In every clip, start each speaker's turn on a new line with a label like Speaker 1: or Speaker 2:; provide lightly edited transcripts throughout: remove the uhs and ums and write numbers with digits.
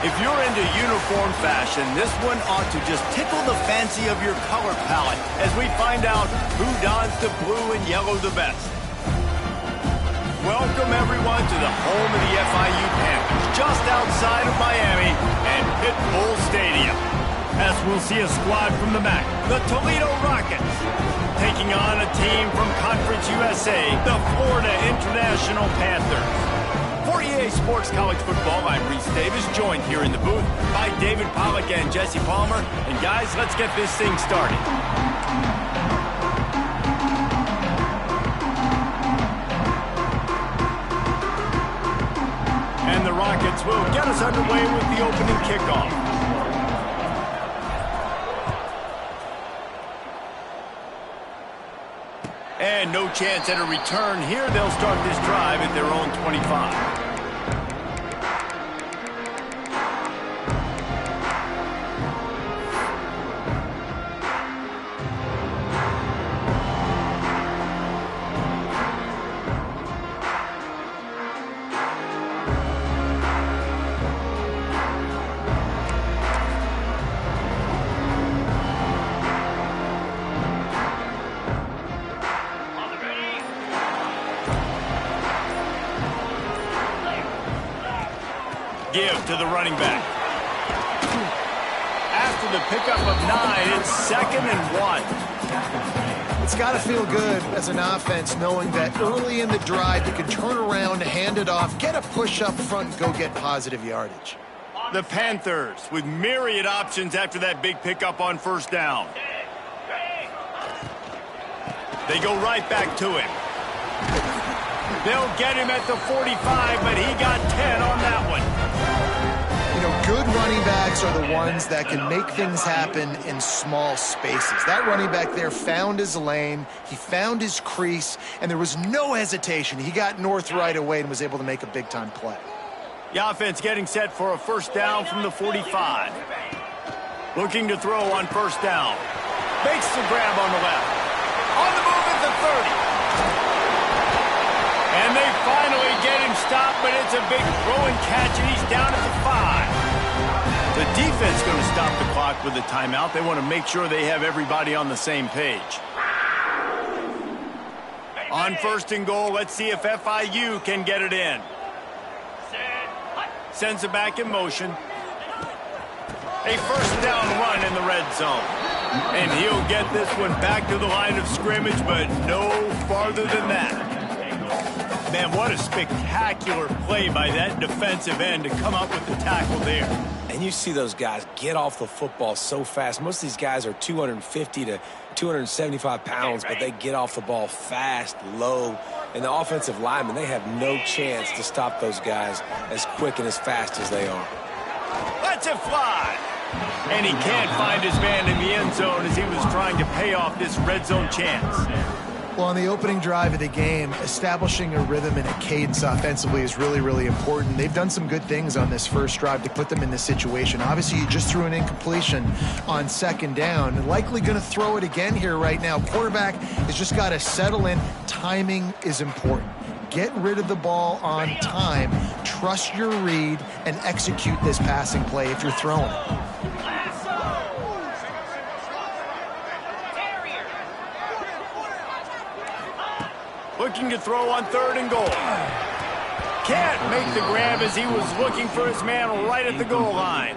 Speaker 1: If you're into uniform fashion, this one ought to just tickle the fancy of your color palette as we find out who dons the blue and yellow the best. Welcome, everyone, to the home of the FIU Panthers, just outside of Miami and Pit Bull Stadium. As we'll see a squad from the MAC, the Toledo Rockets, taking on a team from Conference USA, the Florida International Panthers. For EA Sports College Football, I'm Reese Davis, joined here in the booth by David Pollack and Jesse Palmer. And guys, let's get this thing started. And the Rockets will get us underway with the opening kickoff. And no chance at a return here. They'll start this drive at their own 25. Give to the running back. After the pickup of 9, it's 2nd and 1.
Speaker 2: It's got to feel good as an offense knowing that early in the drive you can turn around, hand it off, get a push up front, and go get positive yardage.
Speaker 1: The Panthers with myriad options after that big pickup on first down. They go right back to him. They'll get him at the 45, but he got 10 on that one.
Speaker 2: You know, good running backs are the ones that can make things happen in small spaces. That running back there found his lane, he found his crease, and there was no hesitation. He got north right away and was able to make a big-time play.
Speaker 1: The offense getting set for a first down from the 45. Looking to throw on first down. Makes the grab on the left. On the move at the 30. And they finally get him stopped, but it's a big throw and catch, and he's down at the 5. The defense going to stop the clock with a timeout. They want to make sure they have everybody on the same page. On first and goal, let's see if FIU can get it in. Sends it back in motion. A first down run in the red zone. And he'll get this one back to the line of scrimmage, but no farther than that. Man, what a spectacular play by that defensive end to come up with the tackle there.
Speaker 3: And you see those guys get off the football so fast. Most of these guys are 250 to 275 pounds, but they get off the ball fast, low. And the offensive linemen, they have no chance to stop those guys as quick and as fast as they are.
Speaker 1: Lets it fly. And he can't find his man in the end zone as he was trying to pay off this red zone chance.
Speaker 2: Well, on the opening drive of the game, establishing a rhythm and a cadence offensively is really, really important. They've done some good things on this first drive to put them in this situation. Obviously, you just threw an incompletion on second down, and likely going to throw it again here right now. Quarterback has just got to settle in. Timing is important. Get rid of the ball on time. Trust your read and execute this passing play if you're throwing it.
Speaker 1: Looking to throw on third and goal. Can't make the grab as he was looking for his man right at the goal line.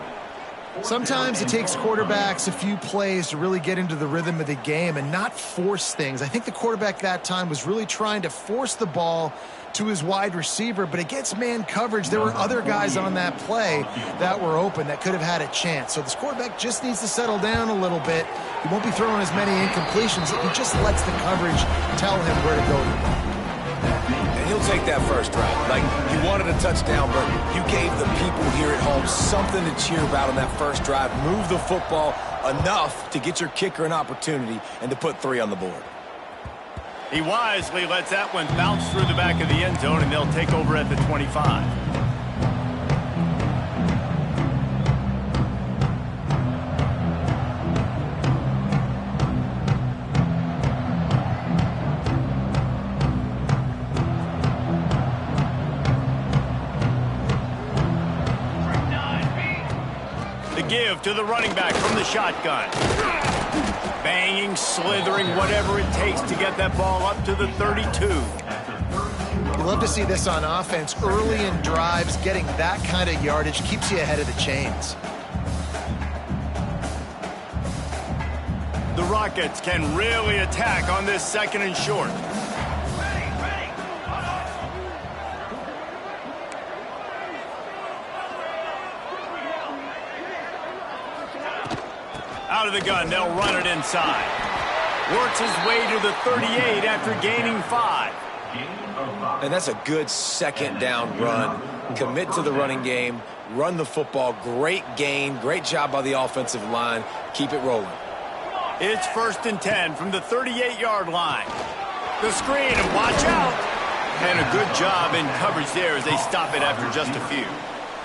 Speaker 2: Sometimes it takes quarterbacks a few plays to really get into the rhythm of the game and not force things. I think the quarterback that time was really trying to force the ball to his wide receiver, but against man coverage, there were other guys on that play that were open that could have had a chance. So this quarterback just needs to settle down a little bit. He won't be throwing as many incompletions. He just lets the coverage tell him where to go.
Speaker 3: And he'll take that first drive. Like, he wanted a touchdown, but you gave the people here at home something to cheer about on that first drive. Move the football enough to get your kicker an opportunity and to put 3 on the board.
Speaker 1: He wisely lets that one bounce through the back of the end zone, and they'll take over at the 25. Give to the running back from the shotgun. Banging, slithering, whatever it takes to get that ball up to the 32.
Speaker 2: You love to see this on offense. Early in drives, getting that kind of yardage keeps you ahead of the chains.
Speaker 1: The Rockets can really attack on this 2nd and short. Out of the gun, they'll run it inside. Works his way to the 38 after gaining 5.
Speaker 3: And that's a good 2nd down run. Commit to the running game, run the football. Great gain, great job by the offensive line. Keep it rolling.
Speaker 1: It's 1st and 10 from the 38-yard line. The screen, and watch out. And a good job in coverage there as they stop it after just a few.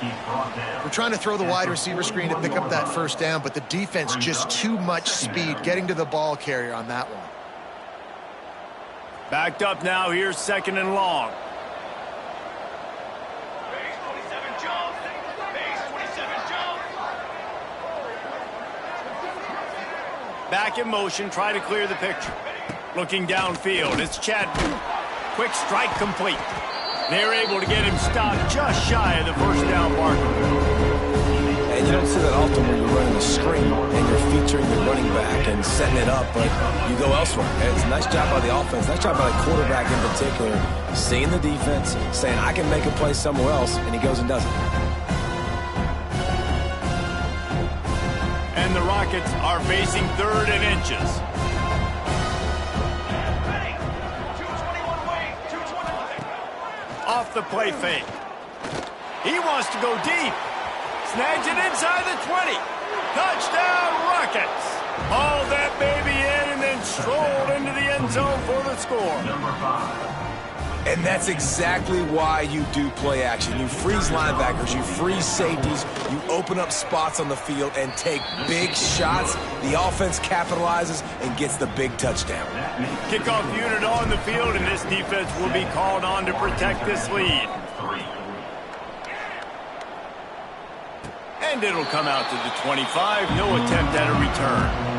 Speaker 2: We're trying to throw the wide receiver screen to pick up that 1st down, but the defense just too much speed getting to the ball carrier on that one.
Speaker 1: Backed up now, here's 2nd and long. Back in motion, try to clear the picture. Looking downfield, it's Chadwick. Quick strike complete. They're able to get him stopped just shy of the 1st down marker.
Speaker 3: And you don't see that often when you're running a screen and you're featuring the running back and setting it up, but you go elsewhere. And it's a nice job by the offense, nice job by the quarterback in particular, seeing the defense, saying, I can make a play somewhere else, and he goes and does it.
Speaker 1: And the Rockets are facing 3rd and inches. Off the play fake. He wants to go deep. Snags it inside the 20. Touchdown, Rockets. Hauled that baby in and then strolled into the end zone for the score.
Speaker 3: And that's exactly why you do play action. You freeze linebackers, you freeze safeties, you open up spots on the field and take big shots. The offense capitalizes and gets the big touchdown.
Speaker 1: Kickoff unit on the field, and this defense will be called on to protect this lead. And it'll come out to the 25. No attempt at a return.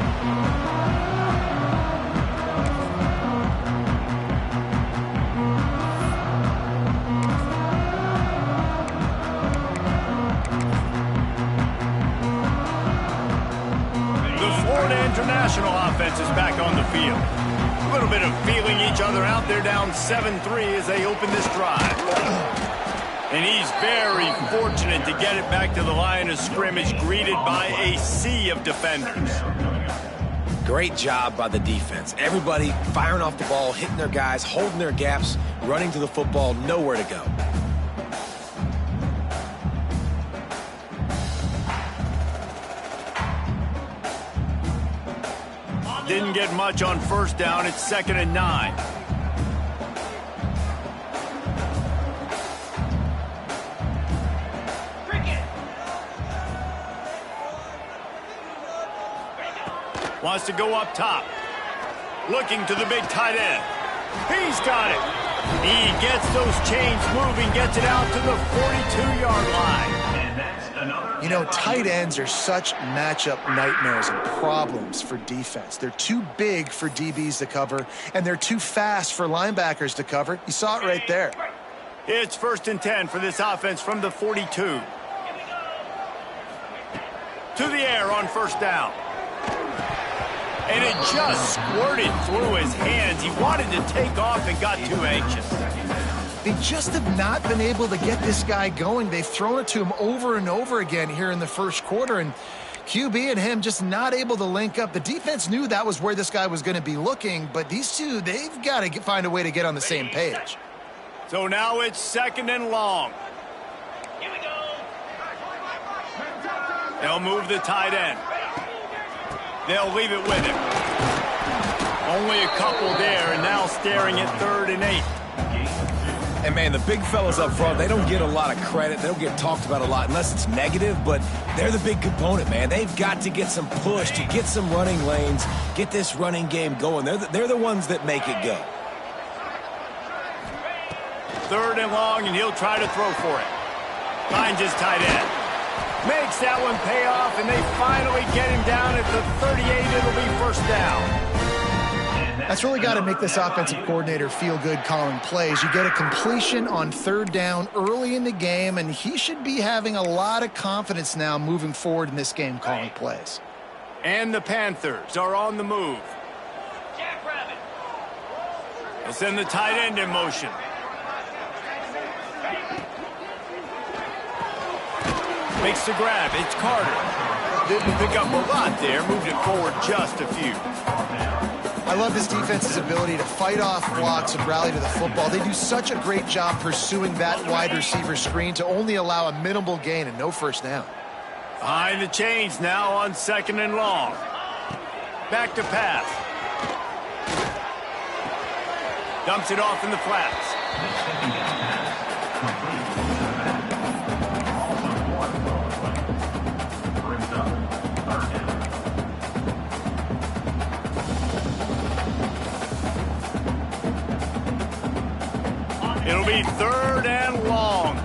Speaker 1: International offense is back on the field. A little bit of feeling each other out. They're down 7-3 as they open this drive. And he's very fortunate to get it back to the line of scrimmage, greeted by a sea of defenders.
Speaker 3: Great job by the defense. Everybody firing off the ball, hitting their guys, holding their gaps, running to the football, nowhere to go.
Speaker 1: Didn't get much on 1st down. It's 2nd and 9. Wants to go up top. Looking to the big tight end. He's got it. He gets those chains moving, gets it out to the 42-yard line.
Speaker 2: You know, tight ends are such matchup nightmares and problems for defense. They're too big for DBs to cover, and they're too fast for linebackers to cover. You saw it right there.
Speaker 1: It's 1st and 10 for this offense from the 42. To the air on 1st down. And it just squirted through his hands. He wanted to take off and got too anxious.
Speaker 2: They just have not been able to get this guy going. They've thrown it to him over and over again here in the 1st quarter, and QB and him just not able to link up. The defense knew that was where this guy was going to be looking, but these two, they've got to find a way to get on the same page.
Speaker 1: So now it's 2nd and long. Here we go. They'll move the tight end. They'll leave it with him. Only a couple there, and now staring at 3rd and 8.
Speaker 3: And, man, the big fellas up front, they don't get a lot of credit. They don't get talked about a lot unless it's negative, but they're the big component, man. They've got to get some push, to get some running lanes, get this running game going. They're the ones that make it go.
Speaker 1: 3rd and long, and he'll try to throw for it. Finds his tight end. Makes that one pay off, and they finally get him down at the 38. It'll be first down.
Speaker 2: That's really got to make this offensive coordinator feel good calling plays. You get a completion on third down early in the game, and he should be having a lot of confidence now moving forward in this game calling plays.
Speaker 1: And the Panthers are on the move. They'll send the tight end in motion. Makes the grab. It's Carter. Didn't pick up a lot there. Moved it forward just a few.
Speaker 2: I love this defense's ability to fight off blocks and rally to the football. They do such a great job pursuing that wide receiver screen to only allow a minimal gain and no first down.
Speaker 1: Behind the chains now on 2nd and long. Back to pass. Dumps it off in the flats. It'll be 3rd and long.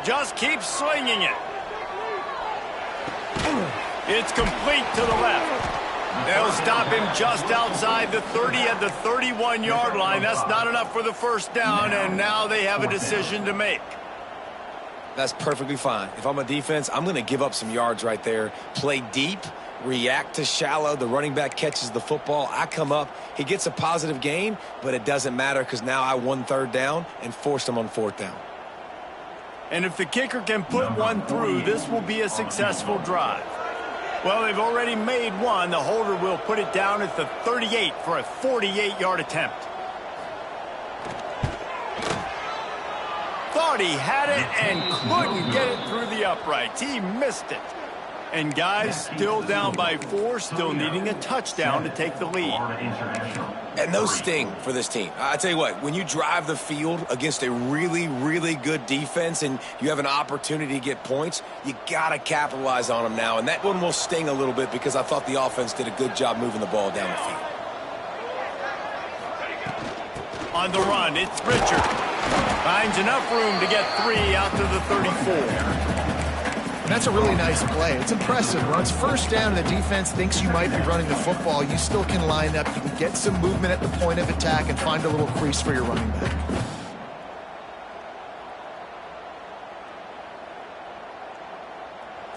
Speaker 1: Just keep slinging it. It's complete to the left. They'll stop him just outside the 30 at the 31-yard line. That's not enough for the first down, and now they have a decision to make.
Speaker 3: That's perfectly fine. If I'm a defense, I'm going to give up some yards right there. Play deep, react to shallow. The running back catches the football. I come up. He gets a positive gain, but it doesn't matter because now I won 3rd down and forced him on 4th down.
Speaker 1: And if the kicker can put one through, this will be a successful drive. Well, they've already made one. The holder will put it down at the 38 for a 48-yard attempt. Thought he had it and couldn't get it through the uprights. He missed it. And guys, still down by 4, still needing a touchdown to take the lead.
Speaker 3: And those sting for this team. I tell you what, when you drive the field against a really, really good defense and you have an opportunity to get points, you got to capitalize on them now. And that one will sting a little bit because I thought the offense did a good job moving the ball down the field.
Speaker 1: On the run, it's Richard. Finds enough room to get 3 out to the 34.
Speaker 2: And that's a really nice play. It's impressive. When it's first down and the defense thinks you might be running the football, you still can line up. You can get some movement at the point of attack and find a little crease for your running back.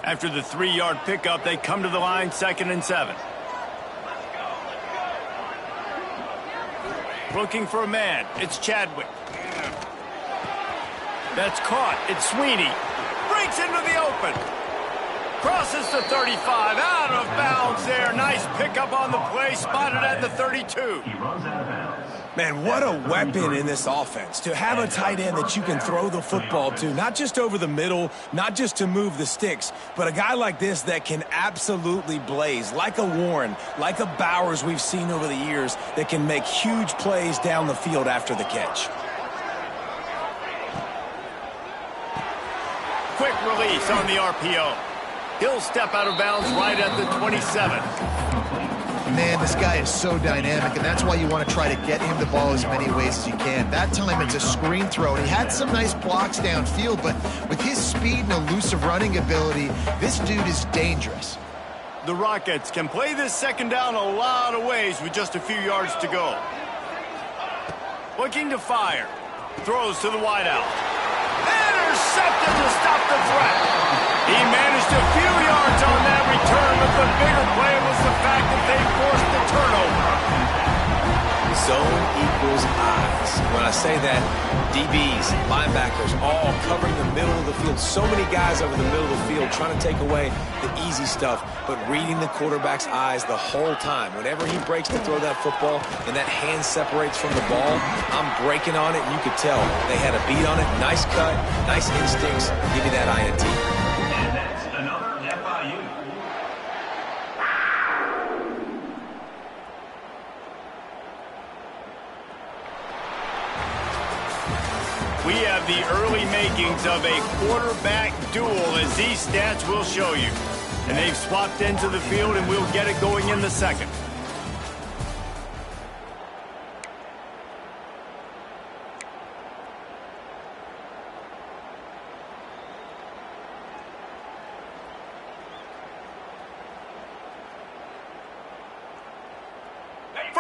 Speaker 1: After the 3-yard pickup, they come to the line, 2nd and 7. Looking for a man. It's Chadwick. That's caught. It's Sweeney. Breaks into the open. Crosses the 35. Out of bounds there. Nice pickup on the play. Spotted at the 32.
Speaker 3: Man, what a weapon in this offense. To have a tight end that you can throw the football to, not just over the middle, not just to move the sticks, but a guy like this that can absolutely blaze, like a Warren, like a Bowers we've seen over the years, that can make huge plays down the field after the catch.
Speaker 1: Quick release on the RPO. He'll step out of bounds right at the 27.
Speaker 2: Man, this guy is so dynamic, and that's why you want to try to get him the ball as many ways as you can. That time it's a screen throw, and he had some nice blocks downfield, but with his speed and elusive running ability, this dude is dangerous.
Speaker 1: The Rockets can play this 2nd down a lot of ways with just a few yards to go. Looking to fire. Throws to the wideout. Intercepted to stop the threat. He managed a few yards on that return, but the bigger play was the fact that they forced the turnover.
Speaker 3: Zone equals eyes. When I say that, DBs, linebackers, all covering the middle of the field. So many guys over the middle of the field trying to take away the easy stuff, but reading the quarterback's eyes the whole time. Whenever he breaks to throw that football and that hand separates from the ball, I'm breaking on it, and you could tell they had a beat on it. Nice cut, nice instincts. Give me that INT.
Speaker 4: And that's another FIU.
Speaker 1: We have the early makings of a quarterback duel, as these stats will show you. And they've swapped into the field, and we'll get it going in the 2nd.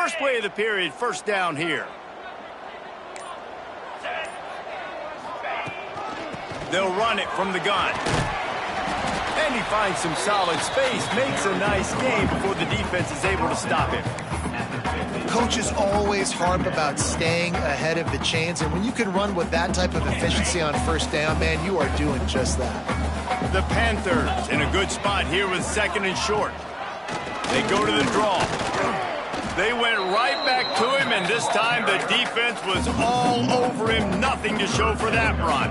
Speaker 1: First play of the period, first down here. They'll run it from the gun. And he finds some solid space, makes a nice gain before the defense is able to stop him.
Speaker 2: Coaches always harp about staying ahead of the chains, and when you can run with that type of efficiency on first down, man, you are doing just that.
Speaker 1: The Panthers in a good spot here with second and short. They go to the draw. They went right back to him, and this time the defense was all over him. Nothing to show for that run.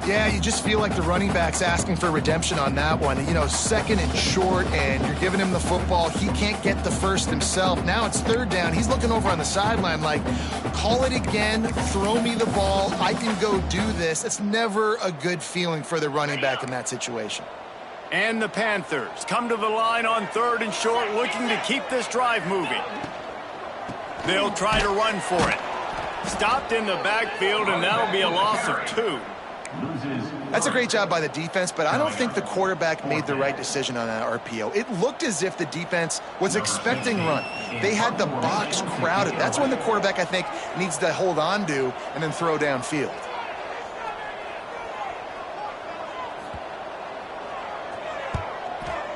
Speaker 2: Yeah, you just feel like the running back's asking for redemption on that one. You know, second and short, and you're giving him the football. He can't get the first himself. Now it's third down. He's looking over on the sideline like, call it again, throw me the ball, I can go do this. It's never a good feeling for the running back in that situation.
Speaker 1: And the Panthers come to the line on third and short, looking to keep this drive moving. They'll try to run for it. Stopped in the backfield, and that'll be a loss of 2.
Speaker 2: That's a great job by the defense, but I don't think the quarterback made the right decision on that RPO. It looked as if the defense was expecting run. They had the box crowded. That's when the quarterback, I think, needs to hold on to and then throw downfield.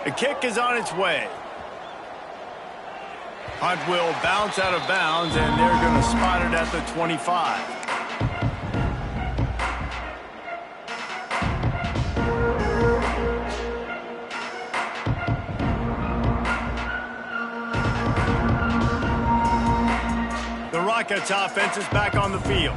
Speaker 1: The kick is on its way. Hunt will bounce out of bounds, and they're going to spot it at the 25. Rockets offense is back on the field.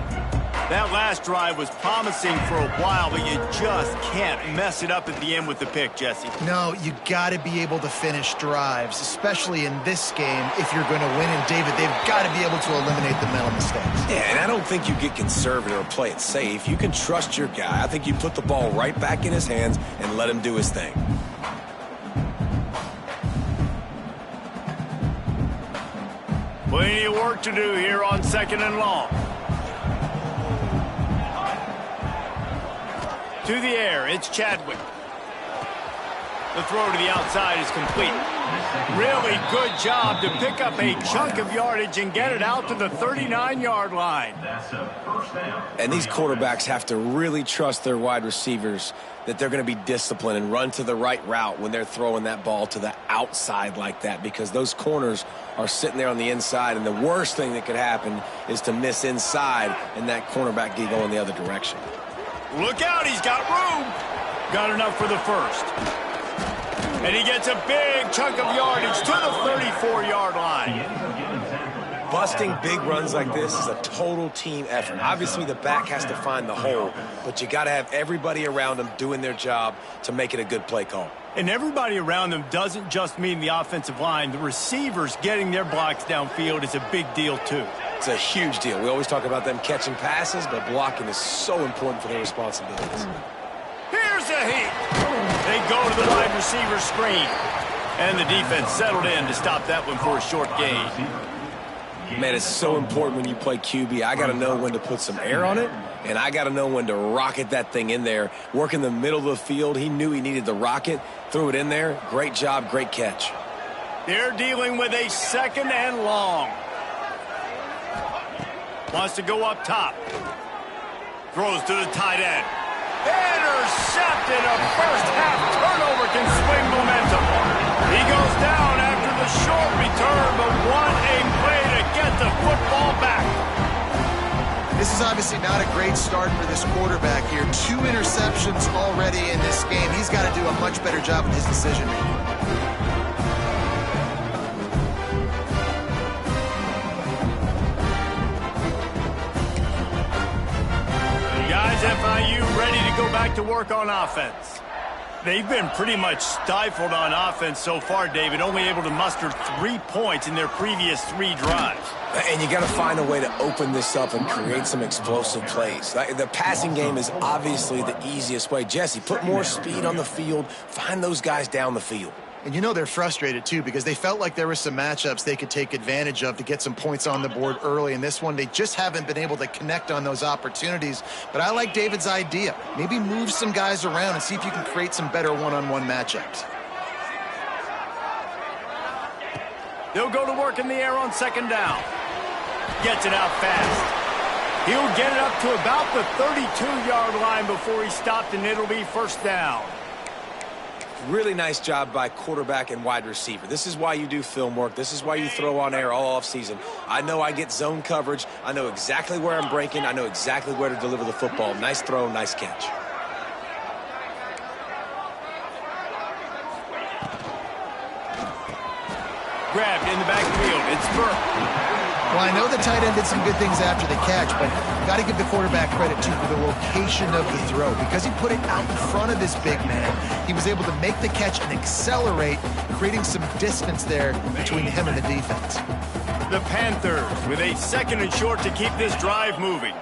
Speaker 1: That last drive was promising for a while, but you just can't mess it up at the end with the pick, Jesse.
Speaker 2: No, you got to be able to finish drives, especially in this game if you're going to win. And, David, they've got to be able to eliminate the mental mistakes.
Speaker 3: Yeah, and I don't think you get conservative or play it safe. You can trust your guy. I think you put the ball right back in his hands and let him do his thing.
Speaker 1: Plenty of work to do here on second and long. To the air, it's Chadwick. The throw to the outside is complete. Really good job to pick up a chunk of yardage and get it out to the 39-yard line.
Speaker 4: That's a first down.
Speaker 3: And these quarterbacks have to really trust their wide receivers that they're going to be disciplined and run to the right route when they're throwing that ball to the outside like that, because those corners are sitting there on the inside, and the worst thing that could happen is to miss inside and that cornerback get going the other direction.
Speaker 1: Look out, he's got room. Got enough for the first. And he gets a big chunk of yardage to the 34-yard line.
Speaker 3: Busting big runs like this is a total team effort. Obviously, the back has to find the hole, but you got to have everybody around them doing their job to make it a good play call.
Speaker 1: And everybody around them doesn't just mean the offensive line. The receivers getting their blocks downfield is a big deal, too.
Speaker 3: It's a huge deal. We always talk about them catching passes, but blocking is so important for their responsibilities.
Speaker 1: Here's a heat. They go to the wide receiver screen. And the defense settled in to stop that one for a short gain.
Speaker 3: Man, it's so important when you play QB. I got to know when to put some air on it, and I got to know when to rocket that thing in there. Work in the middle of the field. He knew he needed the rocket, threw it in there. Great job, great catch.
Speaker 1: They're dealing with a second and long. Wants to go up top. Throws to the tight end. Intercepted. A first-half turnover can swing momentum. He goes down after the short return, but what a play to get the football back.
Speaker 2: This is obviously not a great start for this quarterback here. 2 interceptions already in this game. He's got to do a much better job with his decision-making.
Speaker 1: Guys, FIU ready to go back to work on offense. They've been pretty much stifled on offense so far, David, only able to muster 3 points in their previous 3 drives.
Speaker 3: And you got to find a way to open this up and create some explosive plays. The passing game is obviously the easiest way. Jesse, put more speed on the field. Find those guys down the field.
Speaker 2: And you know they're frustrated, too, because they felt like there were some matchups they could take advantage of to get some points on the board early. In this one, they just haven't been able to connect on those opportunities. But I like David's idea. Maybe move some guys around and see if you can create some better one-on-one matchups.
Speaker 1: They'll go to work in the air on second down. Gets it out fast. He'll get it up to about the 32-yard line before he stopped, and it'll be first down.
Speaker 3: Really nice job by quarterback and wide receiver. This is why you do film work. This is why you throw on air all offseason. I know I get zone coverage. I know exactly where I'm breaking. I know exactly where to deliver the football. Nice throw, nice catch.
Speaker 1: Grabbed in the backfield. It's Burke.
Speaker 2: Well, I know the tight end did some good things after the catch, but got to give the quarterback credit, too, for the location of the throw. Because he put it out in front of this big man, he was able to make the catch and accelerate, creating some distance there between him and the defense.
Speaker 1: The Panthers with a second and short to keep this drive moving.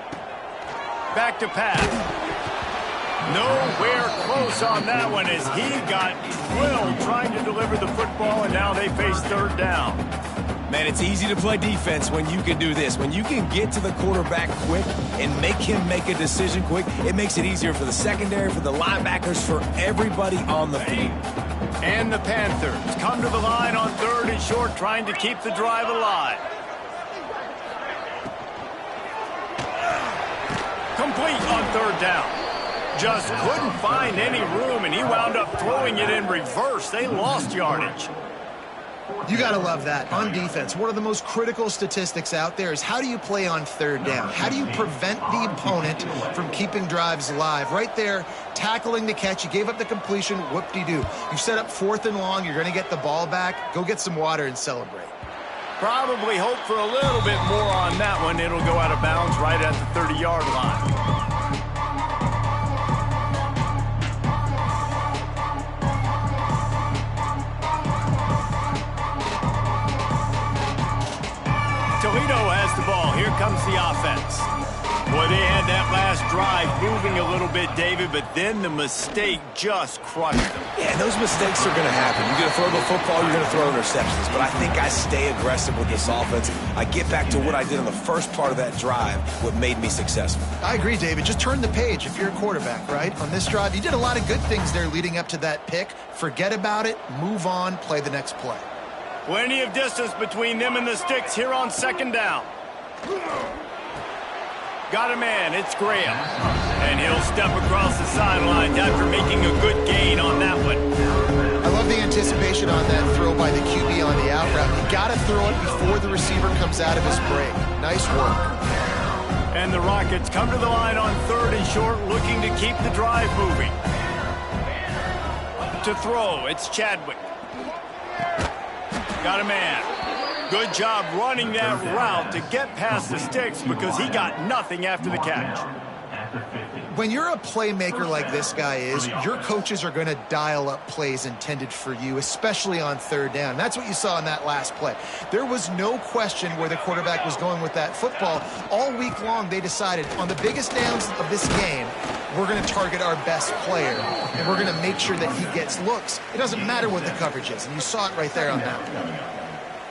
Speaker 1: Back to pass. Nowhere close on that one as he got drilled trying to deliver the football, and now they face third down.
Speaker 3: Man, it's easy to play defense when you can do this. When you can get to the quarterback quick and make him make a decision quick, it makes it easier for the secondary, for the linebackers, for everybody on the field.
Speaker 1: And the Panthers come to the line on third and short, trying to keep the drive alive. Complete on third down. Just couldn't find any room, and he wound up throwing it in reverse. They lost yardage.
Speaker 2: You got to love that. On defense, one of the most critical statistics out there is how do you play on third down? How do you prevent the opponent from keeping drives alive? Right there, tackling the catch. You gave up the completion. Whoop-de-doo. You set up fourth and long. You're going to get the ball back. Go get some water and celebrate.
Speaker 1: Probably hope for a little bit more on that one. It'll go out of bounds right at the 30-yard line. Toledo has the ball. Here comes the offense. Boy, they had that last drive moving a little bit, David, but then the mistake just crushed them.
Speaker 3: Yeah, those mistakes are going to happen. You're going to throw the football, you're going to throw interceptions. But I think I stay aggressive with this offense. I get back to what I did on the first part of that drive, what made me successful.
Speaker 2: I agree, David. Just turn the page if you're a quarterback, right? On this drive, you did a lot of good things there leading up to that pick. Forget about it, move on, play the next play.
Speaker 1: Plenty of distance between them and the sticks here on second down. Got a man, it's Graham. And he'll step across the sidelines after making a good gain on that one.
Speaker 2: I love the anticipation on that throw by the QB on the out route. You got to throw it before the receiver comes out of his break. Nice work.
Speaker 1: And the Rockets come to the line on third and short, looking to keep the drive moving. To throw, it's Chadwick. Got a man. Good job running that route to get past the sticks because he got nothing after the catch.
Speaker 2: When you're a playmaker like this guy is, your coaches are going to dial up plays intended for you, especially on third down. That's what you saw in that last play. There was no question where the quarterback was going with that football. All week long, they decided on the biggest downs of this game, we're going to target our best player, and we're going to make sure that he gets looks. It doesn't matter what the coverage is, and you saw it right there on that play.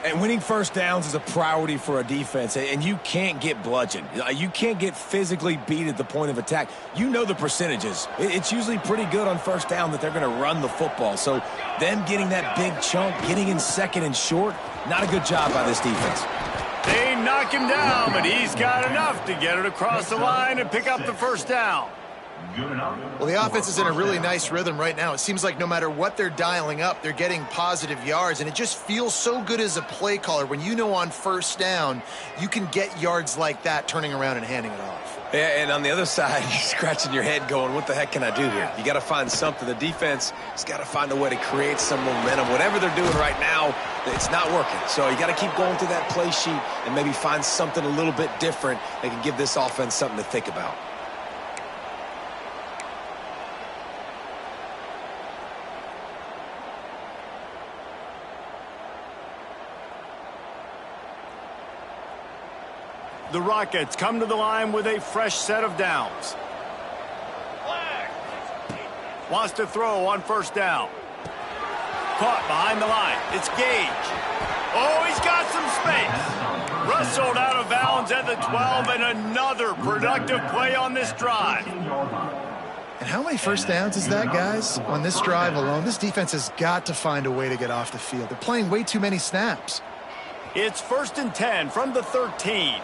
Speaker 3: And winning first downs is a priority for a defense, and you can't get bludgeoned. You can't get physically beat at the point of attack. You know the percentages. It's usually pretty good on first down that they're going to run the football. So them getting that big chunk, getting in second and short, not a good job by this defense.
Speaker 1: They knock him down, but he's got enough to get it across the line and pick up the first down.
Speaker 2: Well, the offense is in a really nice rhythm right now. It seems like no matter what they're dialing up, they're getting positive yards, and it just feels so good as a play caller when you know on first down you can get yards like that turning around and handing it off.
Speaker 3: Yeah, and on the other side, you're scratching your head going, what the heck can I do here? You got to find something. The defense has got to find a way to create some momentum. Whatever they're doing right now, it's not working. So you got to keep going through that play sheet and maybe find something a little bit different that can give this offense something to think about.
Speaker 1: The Rockets come to the line with a fresh set of downs. Wants to throw on first down. Caught behind the line. It's Gage. Oh, he's got some space. Wrestled out of bounds at the 12, and another productive play on this drive.
Speaker 2: And how many first downs is that, guys? On this drive alone, this defense has got to find a way to get off the field. They're playing way too many snaps.
Speaker 1: It's 1st and 10 from the 13.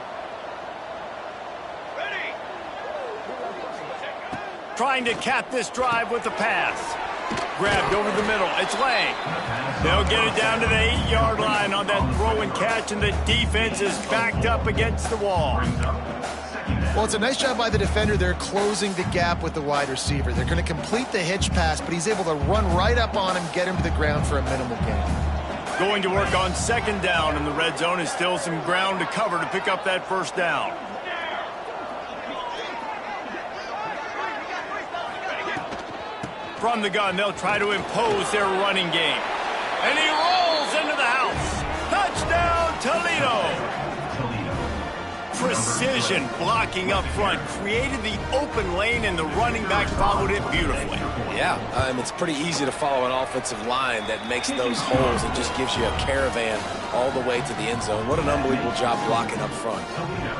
Speaker 1: Trying to cap this drive with the pass. Grabbed over the middle. It's Lang. They'll get it down to the 8-yard line on that throw and catch, and the defense is backed up against the wall.
Speaker 2: Well, it's a nice job by the defender. They're closing the gap with the wide receiver. They're going to complete the hitch pass, but he's able to run right up on him, get him to the ground for a minimal gain.
Speaker 1: Going to work on 2nd down, and the red zone is still some ground to cover to pick up that 1st down. From the gun, they'll try to impose their running game. And he rolls into the house. Touchdown, Toledo! Precision blocking up front created the open lane, and the running back followed it beautifully.
Speaker 3: Yeah, it's pretty easy to follow an offensive line that makes those holes and just gives you a caravan all the way to the end zone. What an unbelievable job blocking up front.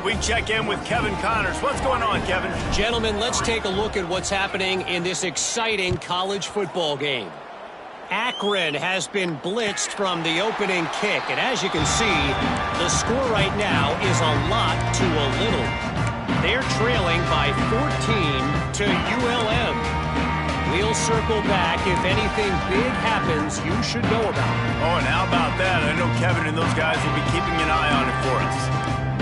Speaker 1: We check in with Kevin Connors. What's going on, Kevin?
Speaker 5: Gentlemen, let's take a look at what's happening in this exciting college football game. Akron has been blitzed from the opening kick, and as you can see, the score right now is a lot to a little. They're trailing by 14 to ULM. We'll circle back if anything big happens you should know about.
Speaker 1: Oh, and how about that? I know Kevin and those guys will be keeping an eye on it for us.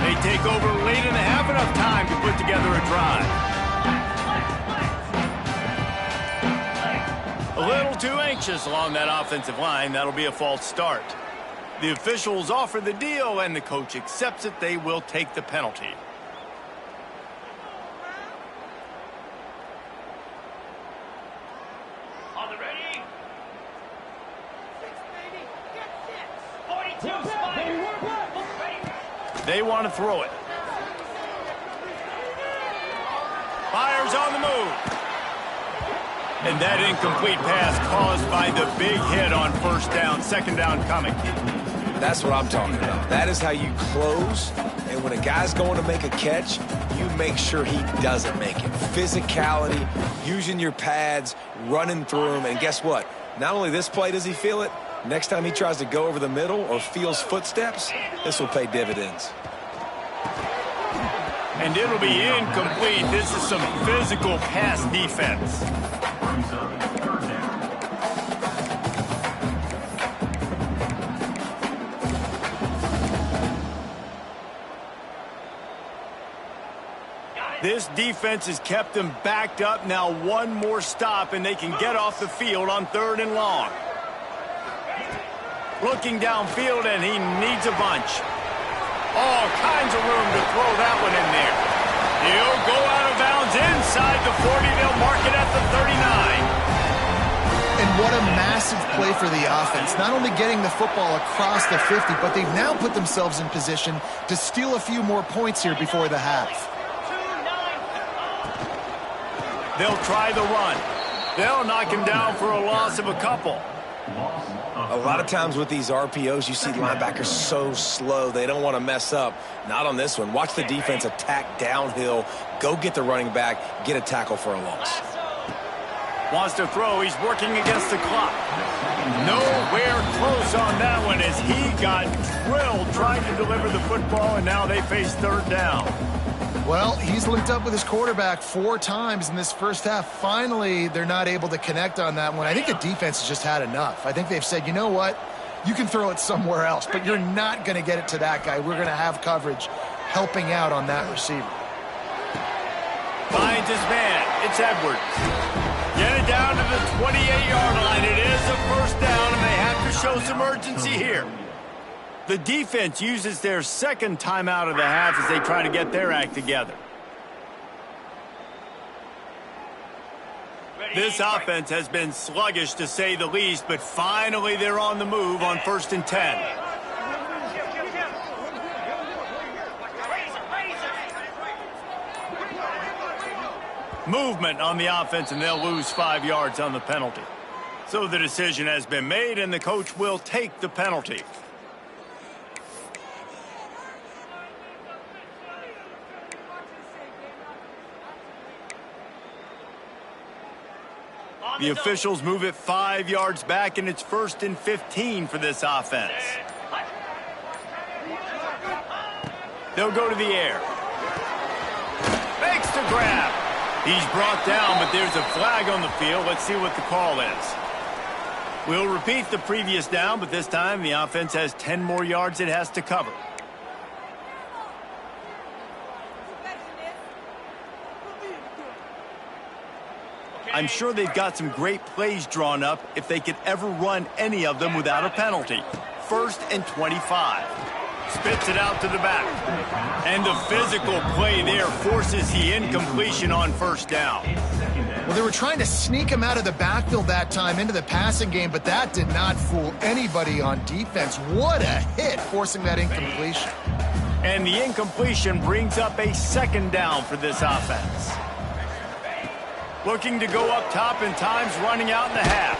Speaker 1: They take over late in the half, enough time to put together a drive. A little too anxious along that offensive line. That'll be a false start. The officials offer the deal, and the coach accepts it. They will take the penalty.
Speaker 4: On the ready. 42 Spike.
Speaker 1: They want to throw it. Fires on the move. And that incomplete pass caused by the big hit on 1st down, 2nd down coming.
Speaker 3: That's what I'm talking about. That is how you close, and when a guy's going to make a catch, you make sure he doesn't make it. Physicality, using your pads, running through him, and guess what? Not only this play does he feel it, next time he tries to go over the middle or feels footsteps, this will pay dividends.
Speaker 1: And it'll be incomplete. This is some physical pass defense. This defense has kept them backed up. Now one more stop, and they can get off the field on 3rd and long. Looking downfield, and he needs a bunch. All kinds of room to throw that one in there. He'll go out of bounds inside the 40. They'll mark it at the 39.
Speaker 2: And what a massive play for the offense. Not only getting the football across the 50, but they've now put themselves in position to steal a few more points here before the half.
Speaker 1: They'll try the run. They'll knock him down for a loss of a couple.
Speaker 3: A lot of times with these RPOs, you see linebackers so slow. They don't want to mess up. Not on this one. Watch the defense attack downhill. Go get the running back. Get a tackle for a loss.
Speaker 1: Wants to throw. He's working against the clock. Nowhere close on that one as he got drilled trying to deliver the football, and now they face 3rd down.
Speaker 2: Well, he's linked up with his quarterback 4 times in this first half. Finally, they're not able to connect on that one. I think the defense has just had enough. I think they've said, you know what? You can throw it somewhere else, but you're not going to get it to that guy. We're going to have coverage helping out on that receiver.
Speaker 1: Finds his man. It's Edwards. Get it down to the 28-yard line. It is a 1st down, and they have to show some urgency here. The defense uses their 2nd timeout of the half as they try to get their act together. This offense has been sluggish to say the least, but finally they're on the move on 1st and 10. Movement on the offense, and they'll lose 5 yards on the penalty. So the decision has been made, and the coach will take the penalty. The officials move it 5 yards back, and it's 1st and 15 for this offense. They'll go to the air. Makes the grab. He's brought down, but there's a flag on the field. Let's see what the call is. We'll repeat the previous down, but this time the offense has 10 more yards it has to cover. I'm sure they've got some great plays drawn up if they could ever run any of them without a penalty. 1st and 25. Spits it out to the back. And the physical play there forces the incompletion on 1st down.
Speaker 2: Well, they were trying to sneak him out of the backfield that time into the passing game, but that did not fool anybody on defense. What a hit, forcing that incompletion.
Speaker 1: And the incompletion brings up a 2nd down for this offense. Looking to go up top, and time's running out in the half.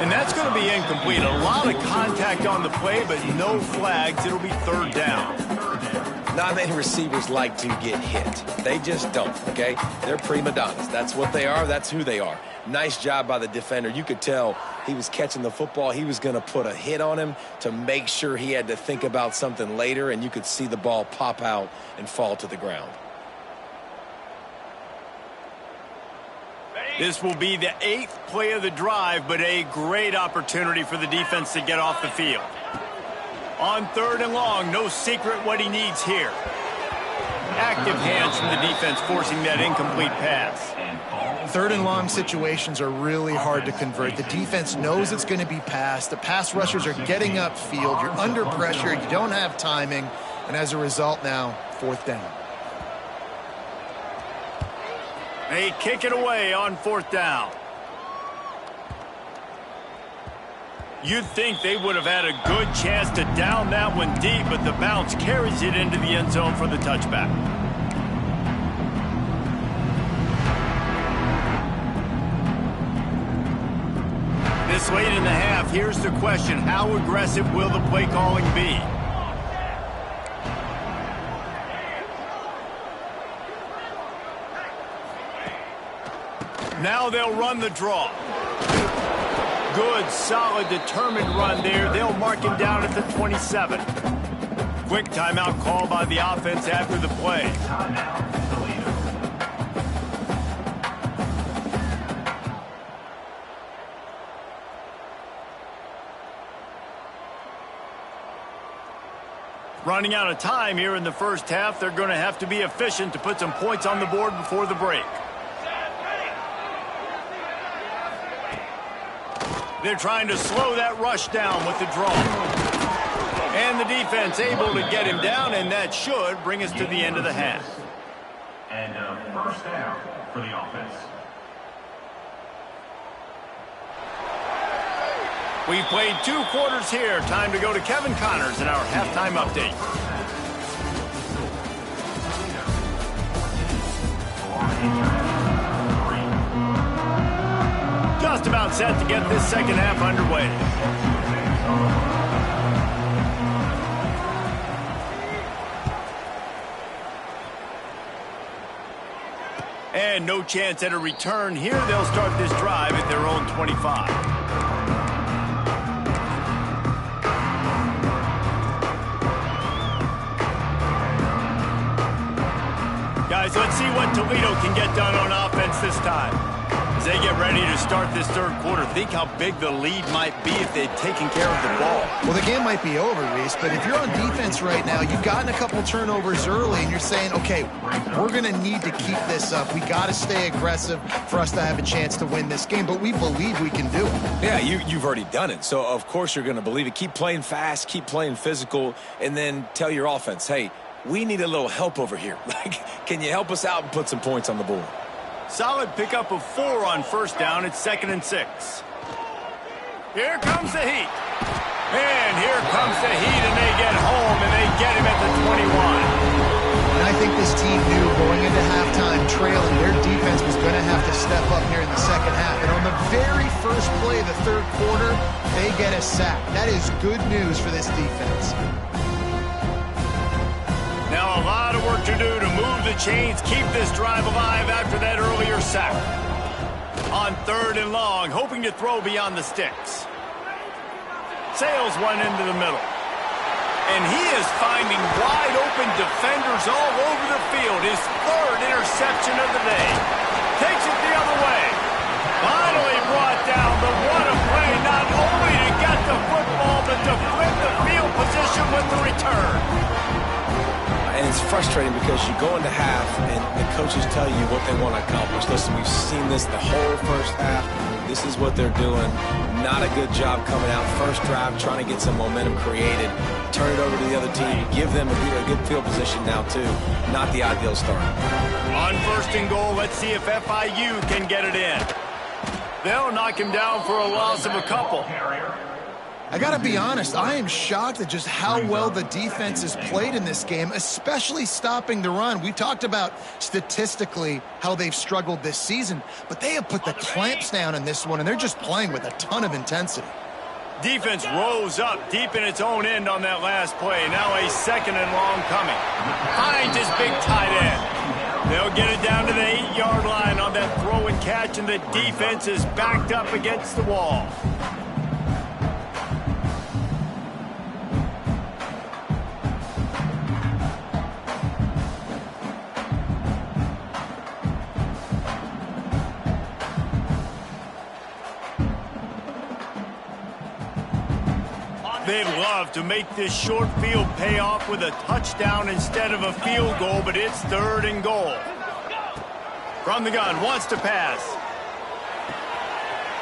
Speaker 1: And that's going to be incomplete. A lot of contact on the play, but no flags. It'll be 3rd down.
Speaker 3: Not many receivers like to get hit. They just don't, okay? They're prima donnas. That's what they are. That's who they are. Nice job by the defender. You could tell he was catching the football. He was going to put a hit on him to make sure he had to think about something later, and you could see the ball pop out and fall to the ground.
Speaker 1: This will be the 8th play of the drive, but a great opportunity for the defense to get off the field. On 3rd and long, no secret what he needs here. Active hands from the defense forcing that incomplete pass.
Speaker 2: 3rd and long situations are really hard to convert. The defense knows it's going to be passed. The pass rushers are getting upfield. You're under pressure. You don't have timing. And as a result now, 4th down.
Speaker 1: They kick it away on 4th down. You'd think they would have had a good chance to down that one deep, but the bounce carries it into the end zone for the touchback. This late in the half, here's the question. How aggressive will the play calling be? Now they'll run the draw. Good, solid, determined run there. They'll mark him down at the 27. Quick timeout call by the offense after the play.
Speaker 4: Timeout, Toledo.
Speaker 1: Running out of time here in the 1st half. They're going to have to be efficient to put some points on the board before the break. They're trying to slow that rush down with the draw. And the defense able to get him down, and that should bring us to the end of the half.
Speaker 4: And 1st down for the offense.
Speaker 1: We've played 2 quarters here. Time to go to Kevin Connors in our halftime update. Just about set to get this 2nd half underway. And no chance at a return here. They'll start this drive at their own 25. Guys, let's see what Toledo can get done on offense this time. As they get ready to start this 3rd quarter, think how big the lead might be if they'd taken care of the ball.
Speaker 2: Well, the game might be over, Reese, but if you're on defense right now, you've gotten a couple turnovers early, and you're saying, okay, we're going to need to keep this up. We got to stay aggressive for us to have a chance to win this game, but we believe we can do it.
Speaker 3: Yeah, you've already done it, so of course you're going to believe it. Keep playing fast, keep playing physical, and then tell your offense, hey, we need a little help over here. Like, can you help us out and put some points on the board?
Speaker 1: Solid pickup of 4 on 1st down. It's 2nd and 6. Here comes the heat. And here comes the heat, and they get home, and they get him at the 21.
Speaker 2: And I think this team knew going into halftime trailing, their defense was going to have to step up here in the 2nd half. And on the very first play of the 3rd quarter, they get a sack. That is good news for this defense.
Speaker 1: Now a lot of work to do to move the chains, keep this drive alive after that earlier sack. On 3rd and long, hoping to throw beyond the sticks. Sails one into the middle. And he is finding wide-open defenders all over the field. His third interception of the day. Takes it the other way. Finally brought down, but what a play, not only to get the football, but to flip the field position with the return.
Speaker 3: And it's frustrating because you go into half and the coaches tell you what they want to accomplish. Listen, we've seen this the whole first half. This is what they're doing. Not a good job coming out first drive, trying to get some momentum created. Turn it over to the other team. Give them a good field position now, too. Not the ideal start.
Speaker 1: On first and goal, let's see if FIU can get it in. They'll knock him down for a loss of a couple.
Speaker 2: I got to be honest, I am shocked at just how well the defense has played in this game, especially stopping the run. We talked about statistically how they've struggled this season, but they have put the clamps down in this one, and they're just playing with a ton of intensity.
Speaker 1: Defense rose up deep in its own end on that last play. Now a second and long coming. Finds his big tight end. They'll get it down to the 8-yard line on that throw and catch, and the defense is backed up against the wall. They'd love to make this short field pay off with a touchdown instead of a field goal, but it's third and goal. From the gun, wants to pass.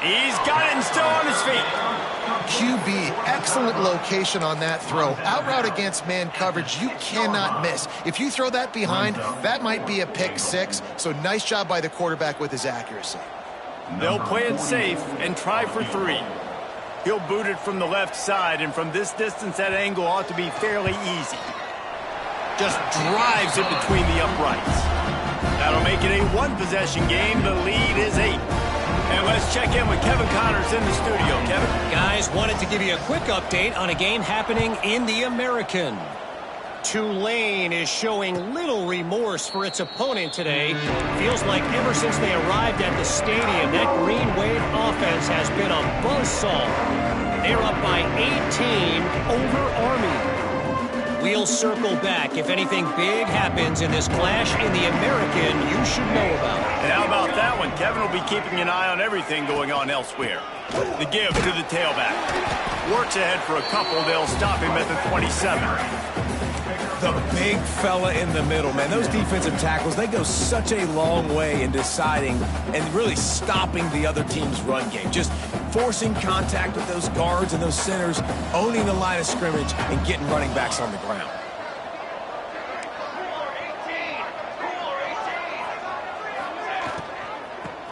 Speaker 1: He's got it and still on his feet.
Speaker 2: QB, excellent location on that throw. Out route against man coverage, you cannot miss. If you throw that behind, that might be a pick six, so nice job by the quarterback with his accuracy.
Speaker 1: They'll play it safe and try for 3. He'll boot it from the left side, and from this distance, that angle ought to be fairly easy. Just drives it between the uprights. That'll make it a one-possession game. The lead is 8. And let's check in with Kevin Connors in the studio. Kevin?
Speaker 5: Guys, wanted to give you a quick update on a game happening in the American. Tulane is showing little remorse for its opponent today. Feels like ever since they arrived at the stadium, that Green Wave offense has been a buzzsaw. They're up by 18 over Army. We'll circle back. If anything big happens in this clash in the American, you should know about it.
Speaker 1: And how about that one? Kevin will be keeping an eye on everything going on elsewhere. The give to the tailback. Works ahead for a couple. They'll stop him at the 27.
Speaker 3: The big fella in the middle, man. Those defensive tackles, they go such a long way in deciding and really stopping the other team's run game. Just forcing contact with those guards and those centers, owning the line of scrimmage, and getting running backs on the ground.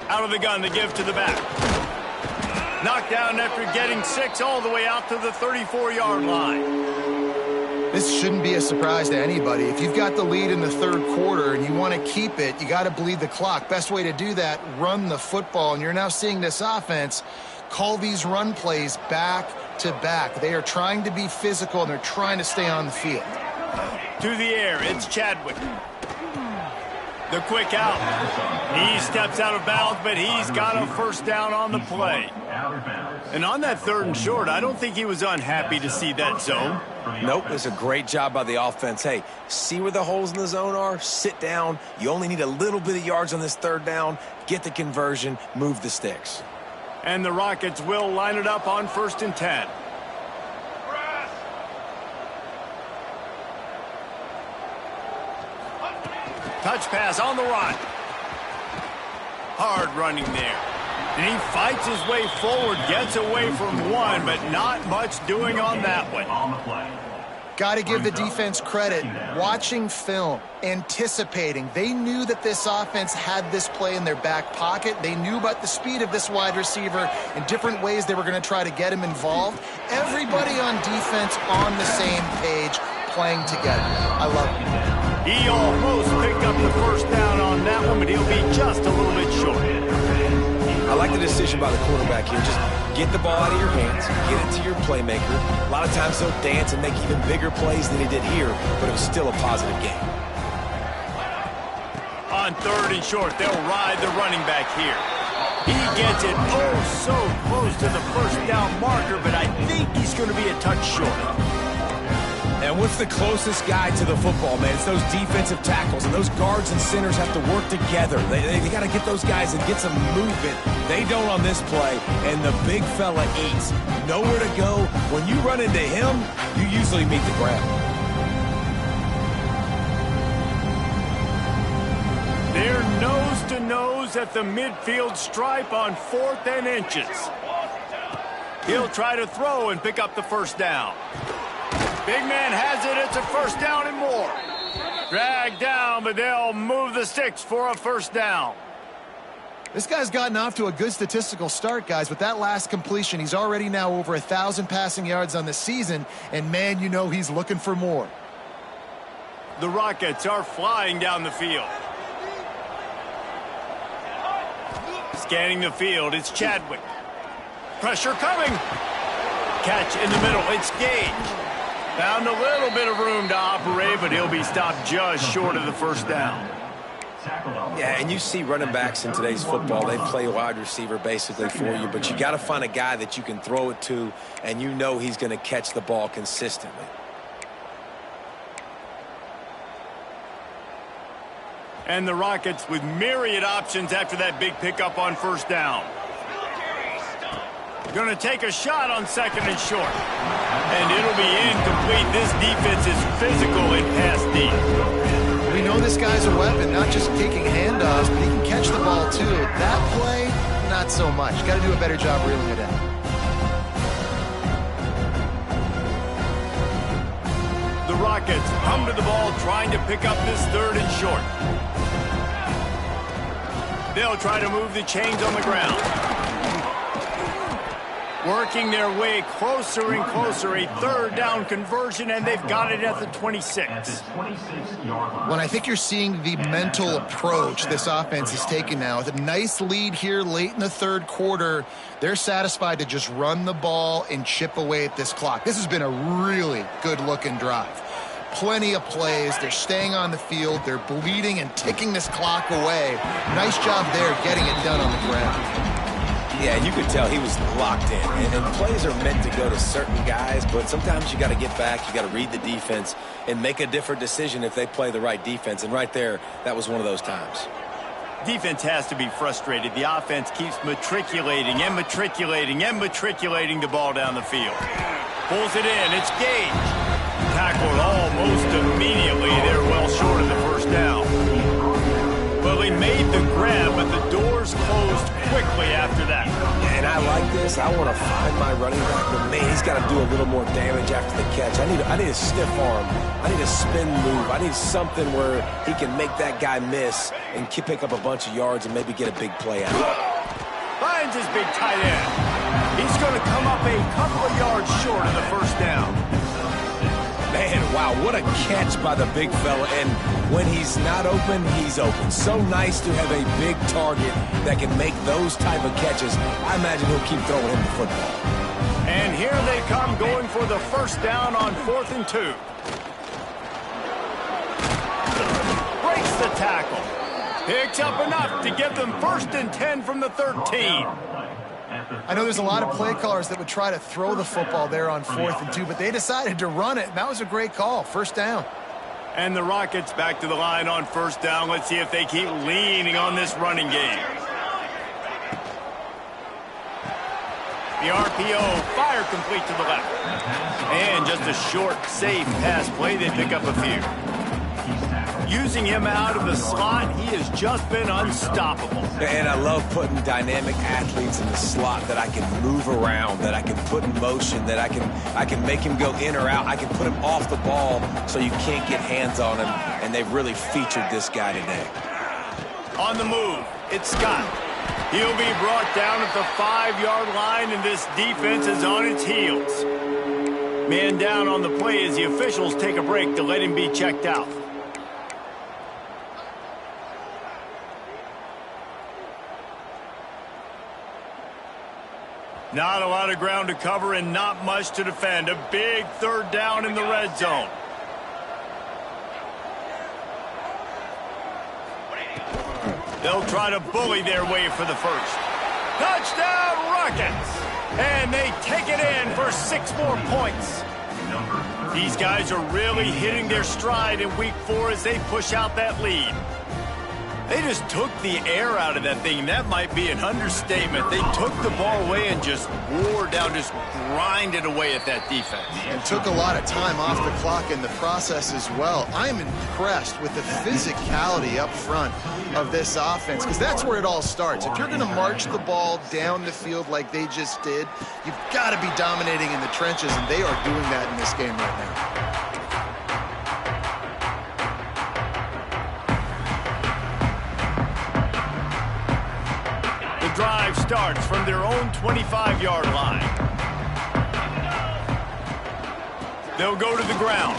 Speaker 1: Out of the gun, the give to the back. Knocked down after getting 6 all the way out to the 34-yard line.
Speaker 2: This shouldn't be a surprise to anybody. If you've got the lead in the third quarter and you want to keep it, you got to bleed the clock. Best way to do that, run the football. And you're now seeing this offense call these run plays back to back. They are trying to be physical, and they're trying to stay on the field.
Speaker 1: To the air, it's Chadwick. The quick out. He steps out of bounds, but he's got a first down on the play. And on that third and short, I don't think he was unhappy to see that zone.
Speaker 3: Nope, it's a great job by the offense. Hey, see where the holes in the zone are? Sit down. You only need a little bit of yards on this third down. Get the conversion. Move the sticks.
Speaker 1: And the Rockets will line it up on 1st and 10. Touch pass on the run. Hard running there. And he fights his way forward, gets away from one, but not much doing on that one.
Speaker 2: Got to give the defense credit. Watching film, anticipating. They knew that this offense had this play in their back pocket. They knew about the speed of this wide receiver and different ways they were going to try to get him involved. Everybody on defense on the same page, playing together. I love it.
Speaker 1: He almost picked up the first down on that one, but he'll be just a little bit short.
Speaker 3: I like the decision by the quarterback here. Just get the ball out of your hands, get it to your playmaker. A lot of times he'll dance and make even bigger plays than he did here, but it was still a positive game.
Speaker 1: On 3rd and short, they'll ride the running back here. He gets it so close to the first down marker, but I think he's going to be a touch short. And
Speaker 3: and what's the closest guy to the football, man? It's those defensive tackles, and those guards and centers have to work together. They got to get those guys and get some movement. They don't on this play, and the big fella eats. Nowhere to go. When you run into him, you usually meet the ground.
Speaker 1: They're nose-to-nose at the midfield stripe on 4th and inches. He'll try to throw and pick up the first down. Big man has it. It's a first down and more. Dragged down, but they'll move the sticks for a first down.
Speaker 2: This guy's gotten off to a good statistical start, guys. With that last completion, he's already now over 1,000 passing yards on the season, and man, you know he's looking for more.
Speaker 1: The Rockets are flying down the field. Scanning the field, it's Chadwick. Pressure coming. Catch in the middle, it's Gage. Found a little bit of room to operate, but he'll be stopped just short of the first down.
Speaker 3: Yeah, and you see running backs in today's football, they play wide receiver basically for you, but you got to find a guy that you can throw it to, and you know he's going to catch the ball consistently.
Speaker 1: And the Rockets with myriad options after that big pickup on first down. Going to take a shot on 2nd and short. And it'll be incomplete. This defense is physical in pass deep.
Speaker 2: We know this guy's a weapon, not just taking handoffs, but he can catch the ball too. That play, not so much. Got to do a better job reeling it in.
Speaker 1: The Rockets come to the ball trying to pick up this 3rd and short. They'll try to move the chains on the ground. Working their way closer and closer. A 3rd down conversion, and they've got it at the 26.
Speaker 2: When I think you're seeing the mental approach this offense is taking now, with a nice lead here late in the 3rd quarter, they're satisfied to just run the ball and chip away at this clock. This has been a really good-looking drive. Plenty of plays. They're staying on the field. They're bleeding and ticking this clock away. Nice job there getting it done on the ground.
Speaker 3: Yeah, you could tell he was locked in. And plays are meant to go to certain guys, but sometimes you got to get back, you got to read the defense, and make a different decision if they play the right defense. And right there, that was one of those times.
Speaker 1: Defense has to be frustrated. The offense keeps matriculating and matriculating and matriculating the ball down the field. Pulls it in. It's Gage. Tackled almost immediately. They're well short of the first down. Well, he made the grab, but the doors closed quickly after that.
Speaker 3: And I like this. I want to find my running back, but man, he's got to do a little more damage after the catch. I need a stiff arm. I need a spin move. I need something where he can make that guy miss and pick up a bunch of yards and maybe get a big play out of it.
Speaker 1: Finds his big tight end. He's going to come up a couple of yards short of the first down.
Speaker 3: Man, wow, what a catch by the big fella. And when he's not open, he's open. So nice to have a big target that can make those type of catches. I imagine he'll keep throwing him the football.
Speaker 1: And here they come going for the first down on 4th and 2. Breaks the tackle. Picks up enough to give them 1st and 10 from the 13.
Speaker 2: I know there's a lot of play callers that would try to throw the football there on 4th and 2, but they decided to run it, and that was a great call. First down.
Speaker 1: And the Rockets back to the line on first down. Let's see if they keep leaning on this running game. The RPO, fire complete to the left. And just a short, safe pass play. They pick up a few. Using him out of the slot, he has just been unstoppable.
Speaker 3: And I love putting dynamic athletes in the slot that I can move around, that I can put in motion, that I can make him go in or out. I can put him off the ball so you can't get hands on him, and they've really featured this guy today.
Speaker 1: On the move, it's Scott. He'll be brought down at the 5-yard line, and this defense is on its heels. Man down on the play as the officials take a break to let him be checked out. Not a lot of ground to cover and not much to defend. A big 3rd down in the red zone. They'll try to bully their way for the first. Touchdown, Rockets! And they take it in for 6 more points. These guys are really hitting their stride in week 4 as they push out that lead. They just took the air out of that thing. That might be an understatement. They took the ball away and just wore down, just grinded away at that defense.
Speaker 2: And took a lot of time off the clock in the process as well. I'm impressed with the physicality up front of this offense, because that's where it all starts. If you're going to march the ball down the field like they just did, you've got to be dominating in the trenches, and they are doing that in this game right now.
Speaker 1: Drive starts from their own 25-yard line. They'll go to the ground.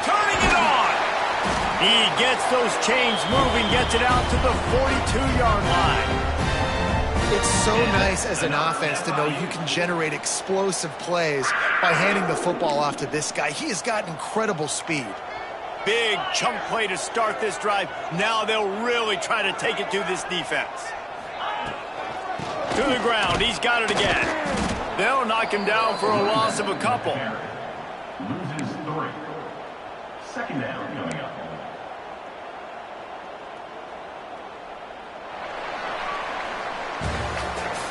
Speaker 1: Turning it on. He gets those chains moving, gets it out to the 42-yard line.
Speaker 2: It's so nice as an offense to know you can generate explosive plays by handing the football off to this guy. He has got incredible speed.
Speaker 1: Big chunk play to start this drive. Now they'll really try to take it to this defense. To the ground. He's got it again. They'll knock him down for a loss of a couple.
Speaker 4: Loses 3. Second down coming up.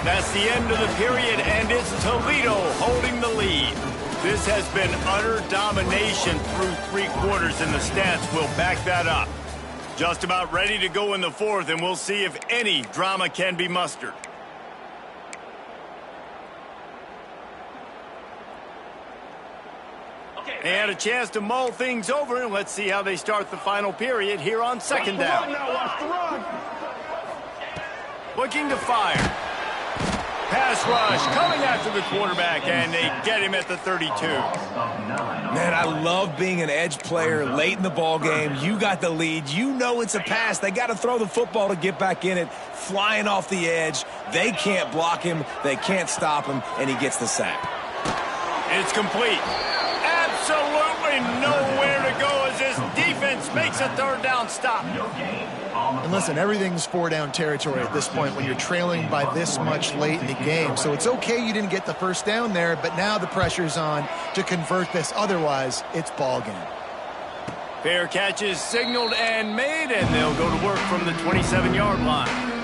Speaker 1: That's the end of the period, and it's Toledo holding the lead. This has been utter domination through 3 quarters, and the stats will back that up. Just about ready to go in the 4th, and we'll see if any drama can be mustered. They had a chance to mull things over, and let's see how they start the final period here on second down. Looking to fire. Pass rush coming after the quarterback, and they get him at the 32.
Speaker 3: Man, I love being an edge player late in the ball game. You got the lead. You know it's a pass. They got to throw the football to get back in it. Flying off the edge. They can't block him. They can't stop him, and he gets the sack.
Speaker 1: It's complete. Absolutely nowhere to go as this defense makes a 3rd down stop.
Speaker 2: And listen, everything's 4-down territory at this point when you're trailing by this much late in the game. So it's okay you didn't get the 1st down there, but now the pressure's on to convert this. Otherwise, it's ball game.
Speaker 1: Fair catch is signaled and made, and they'll go to work from the 27-yard line.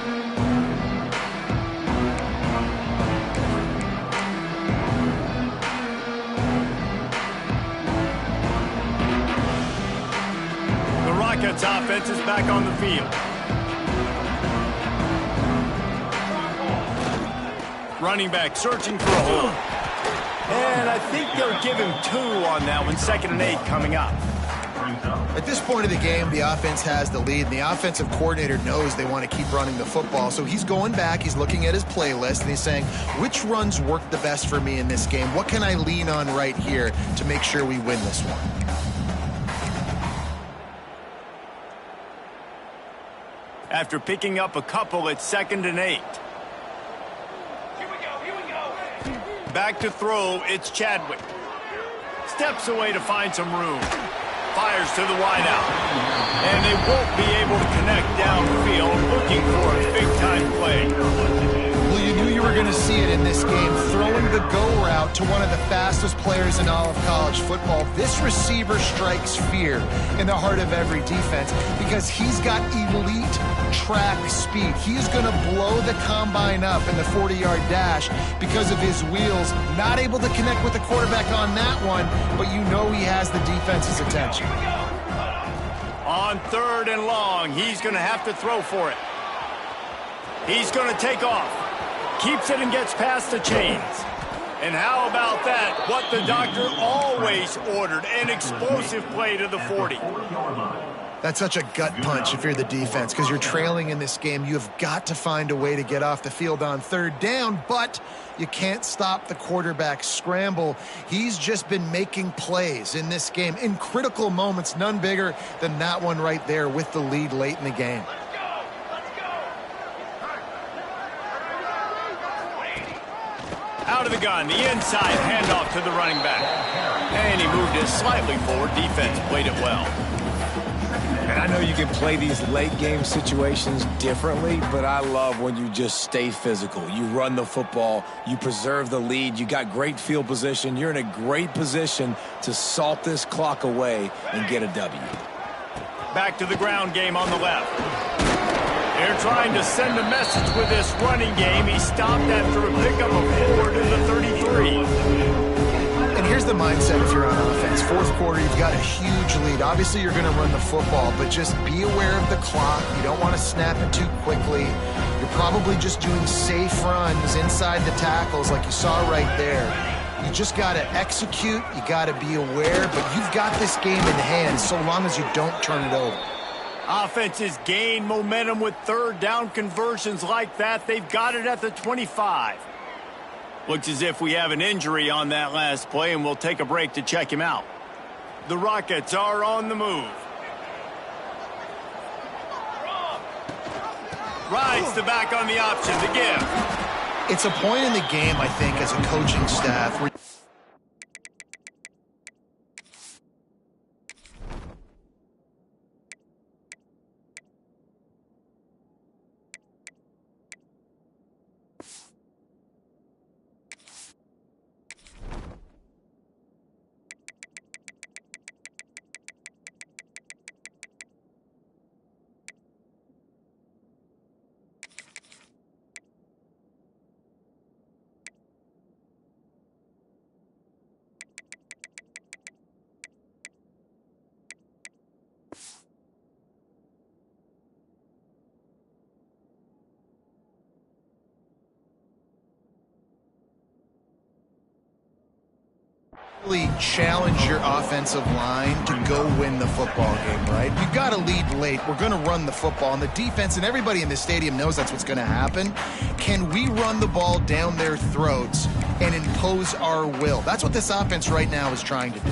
Speaker 1: Rockets offense is back on the field. Running back searching for a hole. And I think they'll give him 2 on that one. 2nd and 8 coming up.
Speaker 2: At this point of the game, the offense has the lead, and the offensive coordinator knows they want to keep running the football. So he's going back, he's looking at his playlist, and he's saying, which runs work the best for me in this game? What can I lean on right here to make sure we win this one?
Speaker 1: After picking up a couple, it's 2nd and 8. Back to throw, it's Chadwick. Steps away to find some room. Fires to the wideout. And they won't be able to connect downfield, looking for a big-time play.
Speaker 2: Well, you knew you were going to see it in this game, throwing the go route to one of the fastest players in all of college football. This receiver strikes fear in the heart of every defense because he's got elite track speed. He's going to blow the combine up in the 40-yard dash because of his wheels. Not able to connect with the quarterback on that one, but you know he has the defense's attention.
Speaker 1: On 3rd and long, he's going to have to throw for it. He's going to take off. Keeps it and gets past the chains. And how about that? What the doctor always ordered, an explosive play to the 40.
Speaker 2: That's such a gut punch if you're the defense, because you're trailing in this game. You have got to find a way to get off the field on 3rd down, but you can't stop the quarterback's scramble. He's just been making plays in this game in critical moments, none bigger than that one right there with the lead late in the game.
Speaker 1: Out of the gun, the inside handoff to the running back. And he moved it slightly forward. Defense played it well.
Speaker 3: And I know you can play these late game situations differently, but I love when you just stay physical. You run the football, you preserve the lead, you got great field position. You're in a great position to salt this clock away and get a W.
Speaker 1: Back to the ground game on the left. They're trying to send a message with this running game. He stopped after a pickup of 4 to the 33.
Speaker 2: And here's the mindset if you're on offense. Fourth quarter, you've got a huge lead. Obviously, you're going to run the football, but just be aware of the clock. You don't want to snap it too quickly. You're probably just doing safe runs inside the tackles like you saw right there. You just got to execute. You got to be aware, but you've got this game in hand so long as you don't turn it over.
Speaker 1: Offenses gain momentum with third down conversions like that. They've got it at the 25. Looks as if we have an injury on that last play, and we'll take a break to check him out. The Rockets are on the move. Rides the back on the option to give.
Speaker 2: It's a point in the game, I think, as a coaching staff where really challenge your offensive line to go win the football game, right? You've got to lead late. We're going to run the football, and the defense and everybody in the stadium knows that's what's going to happen. Can we run the ball down their throats and impose our will? That's what this offense right now is trying to do.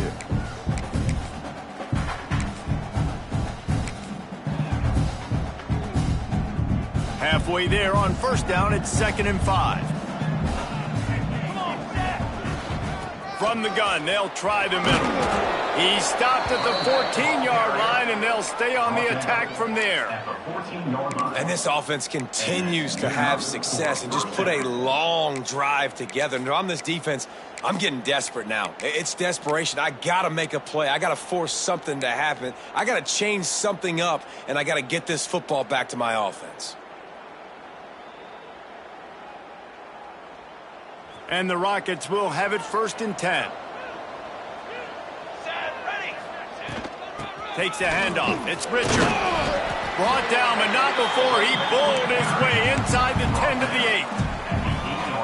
Speaker 1: Halfway there on first down, it's 2nd and 5. From the gun, they'll try the middle. He stopped at the 14-yard line, and they'll stay on the attack from there.
Speaker 3: And this offense continues to have success and just put a long drive together. And on this defense, I'm getting desperate now. It's desperation. I got to make a play. I got to force something to happen. I got to change something up, and I got to get this football back to my offense.
Speaker 1: And the Rockets will have it 1st and 10. Takes a handoff. It's Richard. Brought down, but not before he bowled his way inside the 10 to the 8.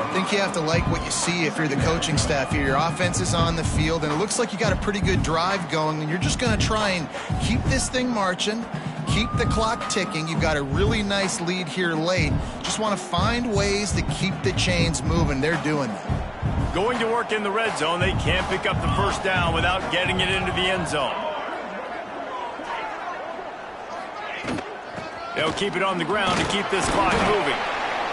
Speaker 2: I think you have to like what you see if you're the coaching staff here. Your offense is on the field, and it looks like you got a pretty good drive going, and you're just going to try and keep this thing marching, keep the clock ticking. You've got a really nice lead here late. Just want to find ways to keep the chains moving. They're doing that.
Speaker 1: Going to work in the red zone. They can't pick up the first down without getting it into the end zone. They'll keep it on the ground to keep this clock moving.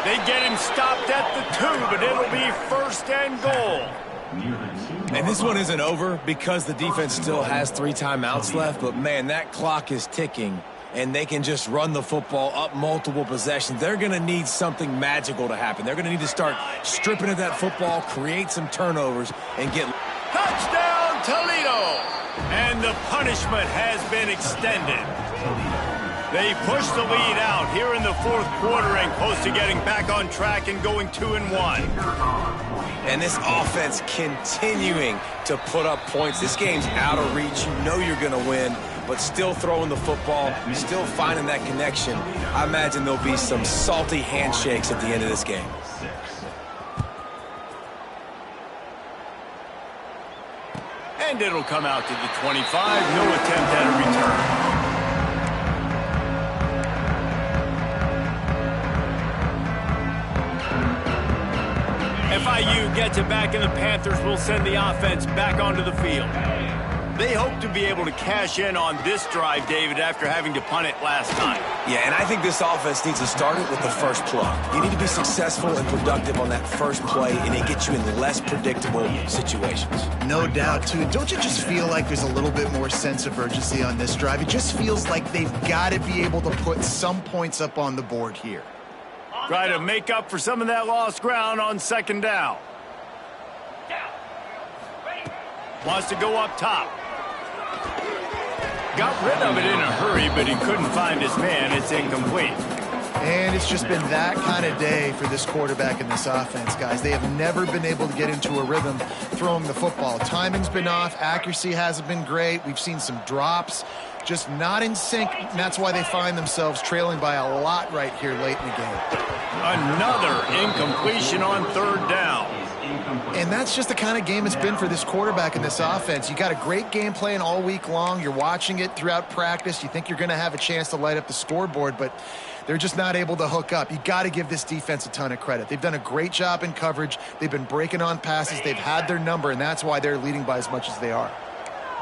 Speaker 1: They get him stopped at the 2, but it'll be 1st and goal.
Speaker 3: And this one isn't over because the defense still has 3 timeouts left, but man, that clock is ticking, and they can just run the football up multiple possessions. They're going to need something magical to happen. They're going to need to start stripping at that football, create some turnovers, and get...
Speaker 1: Touchdown, Toledo! And the punishment has been extended. They push the lead out here in the 4th quarter and close to getting back on track and going 2-1.
Speaker 3: And this offense continuing to put up points. This game's out of reach. You know you're going to win, but still throwing the football, still finding that connection. I imagine there'll be some salty handshakes at the end of this game.
Speaker 1: And it'll come out to the 25. No attempt at a return. FIU gets it back, and the Panthers will send the offense back onto the field. They hope to be able to cash in on this drive, David, after having to punt it last time.
Speaker 3: Yeah, and I think this offense needs to start it with the first play. You need to be successful and productive on that first play, and it gets you in less predictable situations.
Speaker 2: No doubt, too. Don't you just feel like there's a little bit more sense of urgency on this drive? It just feels like they've got to be able to put some points up on the board here.
Speaker 1: Try to make up for some of that lost ground on second down. Wants to go up top. Got rid of it in a hurry, but he couldn't find his man. It's incomplete.
Speaker 2: And it's just been that kind of day for this quarterback and this offense, guys. They have never been able to get into a rhythm throwing the football. Timing's been off. Accuracy hasn't been great. We've seen some drops. Just not in sync, and that's why they find themselves trailing by a lot right here late in the game.
Speaker 1: Another incompletion on third down.
Speaker 2: And that's just the kind of game it's been for this quarterback and this offense. You got a great game plan all week long. You're watching it throughout practice. You think you're going to have a chance to light up the scoreboard, but they're just not able to hook up. You got to give this defense a ton of credit. They've done a great job in coverage. They've been breaking on passes. They've had their number, and that's why they're leading by as much as they are.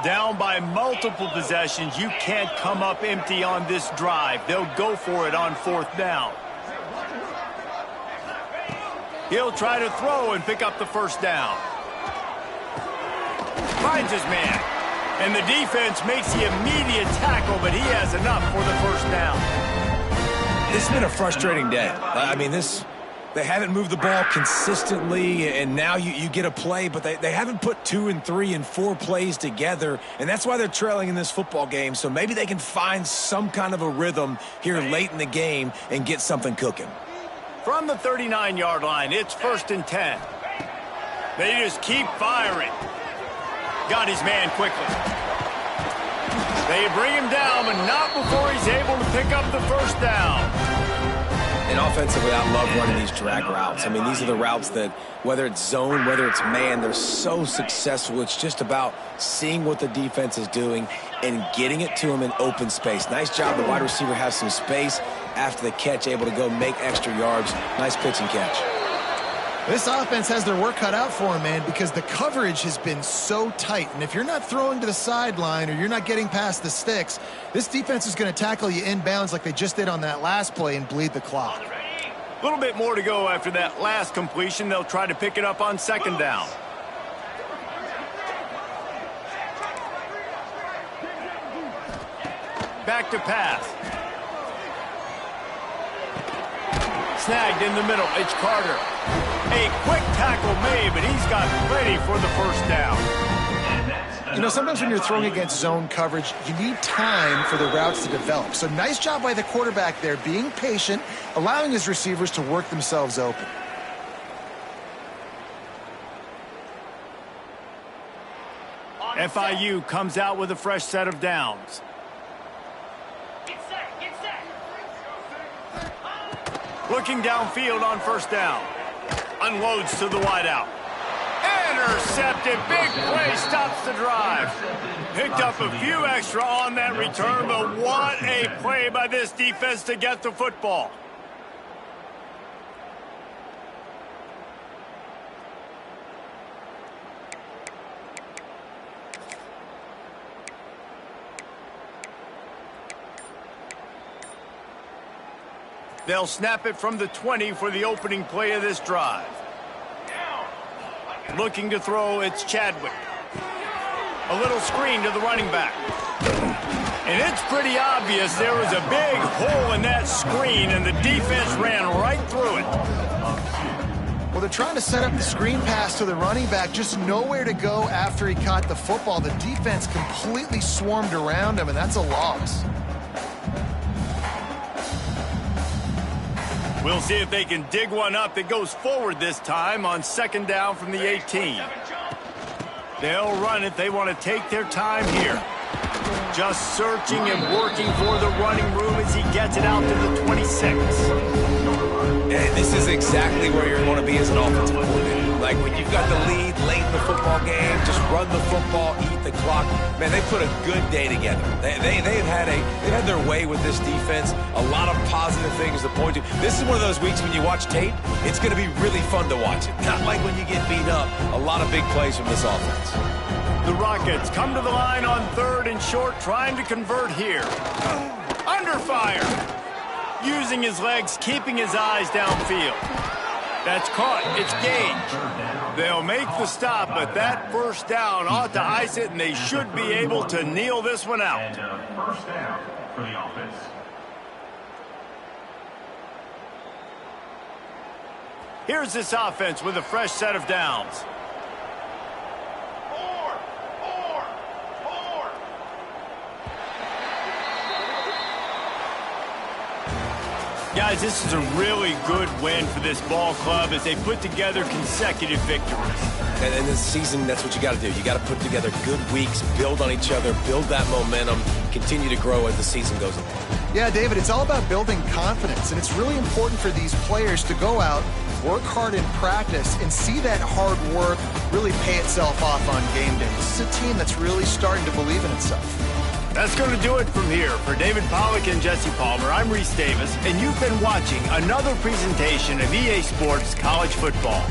Speaker 1: Down by multiple possessions. You can't come up empty on this drive. They'll go for it on fourth down. He'll try to throw and pick up the first down. Finds his man. And the defense makes the immediate tackle, but he has enough for the first down.
Speaker 3: This has been a frustrating day. I mean, they haven't moved the ball consistently, and now you get a play, but they haven't put 2 and 3 and 4 plays together, and that's why they're trailing in this football game. So maybe they can find some kind of a rhythm here late in the game and get something cooking.
Speaker 1: From the 39-yard line, it's 1st and 10. They just keep firing. Got his man quickly. They bring him down, but not before he's able to pick up the first down.
Speaker 3: And offensively, I love running these drag routes. I mean, these are the routes that, whether it's zone, whether it's man, they're so successful. It's just about seeing what the defense is doing and getting it to them in open space. Nice job. The wide receiver has some space after the catch, able to go make extra yards. Nice pitch and catch.
Speaker 2: This offense has their work cut out for them, man, because the coverage has been so tight. And if you're not throwing to the sideline or you're not getting past the sticks, this defense is going to tackle you inbounds like they just did on that last play and bleed the clock.
Speaker 1: A little bit more to go after that last completion. They'll try to pick it up on second down. Back to pass. Snagged in the middle. It's Carter. A quick tackle made, but he's got plenty for the first down.
Speaker 2: You know, sometimes when you're throwing against zone coverage, you need time for the routes to develop. So nice job by the quarterback there, being patient, allowing his receivers to work themselves open.
Speaker 1: FIU comes out with a fresh set of downs. Looking downfield on first down. Unloads to the wideout. Intercepted. Big play stops the drive. Picked up a few extra on that return, but what a play by this defense to get the football. They'll snap it from the 20 for the opening play of this drive. Looking to throw, it's Chadwick. A little screen to the running back. And it's pretty obvious there was a big hole in that screen, and the defense ran right through it.
Speaker 2: Well, they're trying to set up the screen pass to the running back, just nowhere to go after he caught the football. The defense completely swarmed around him, and that's a loss.
Speaker 1: We'll see if they can dig one up that goes forward this time on second down from the 18. They'll run it. They want to take their time here. Just searching and working for the running room as he gets it out to the 26.
Speaker 3: And this is exactly where you're going to be as an offensive coordinator. Like when you've got the lead late in the football game, just run the football, eat the clock. Man, they put a good day together. They've had their way with this defense. A lot of positive things to point to. This is one of those weeks when you watch tape, it's going to be really fun to watch it. Not like when you get beat up. A lot of big plays from this offense.
Speaker 1: The Rockets come to the line on 3rd and short, trying to convert here. Under fire. Using his legs, keeping his eyes downfield. That's caught. It's Gage. They'll make the stop, but that first down ought to ice it, and they should be able to kneel this one out.
Speaker 4: And first down for the offense.
Speaker 1: Here's this offense with a fresh set of downs. Guys, this is a really good win for this ball club as they put together consecutive victories.
Speaker 3: And in this season, that's what you got to do. You got to put together good weeks, build on each other, build that momentum, continue to grow as the season goes on.
Speaker 2: Yeah, David, it's all about building confidence, and it's really important for these players to go out, work hard in practice, and see that hard work really pay itself off on game day. This is a team that's really starting to believe in itself.
Speaker 1: That's going to do it from here. For David Pollack and Jesse Palmer, I'm Reese Davis, and you've been watching another presentation of EA Sports College Football.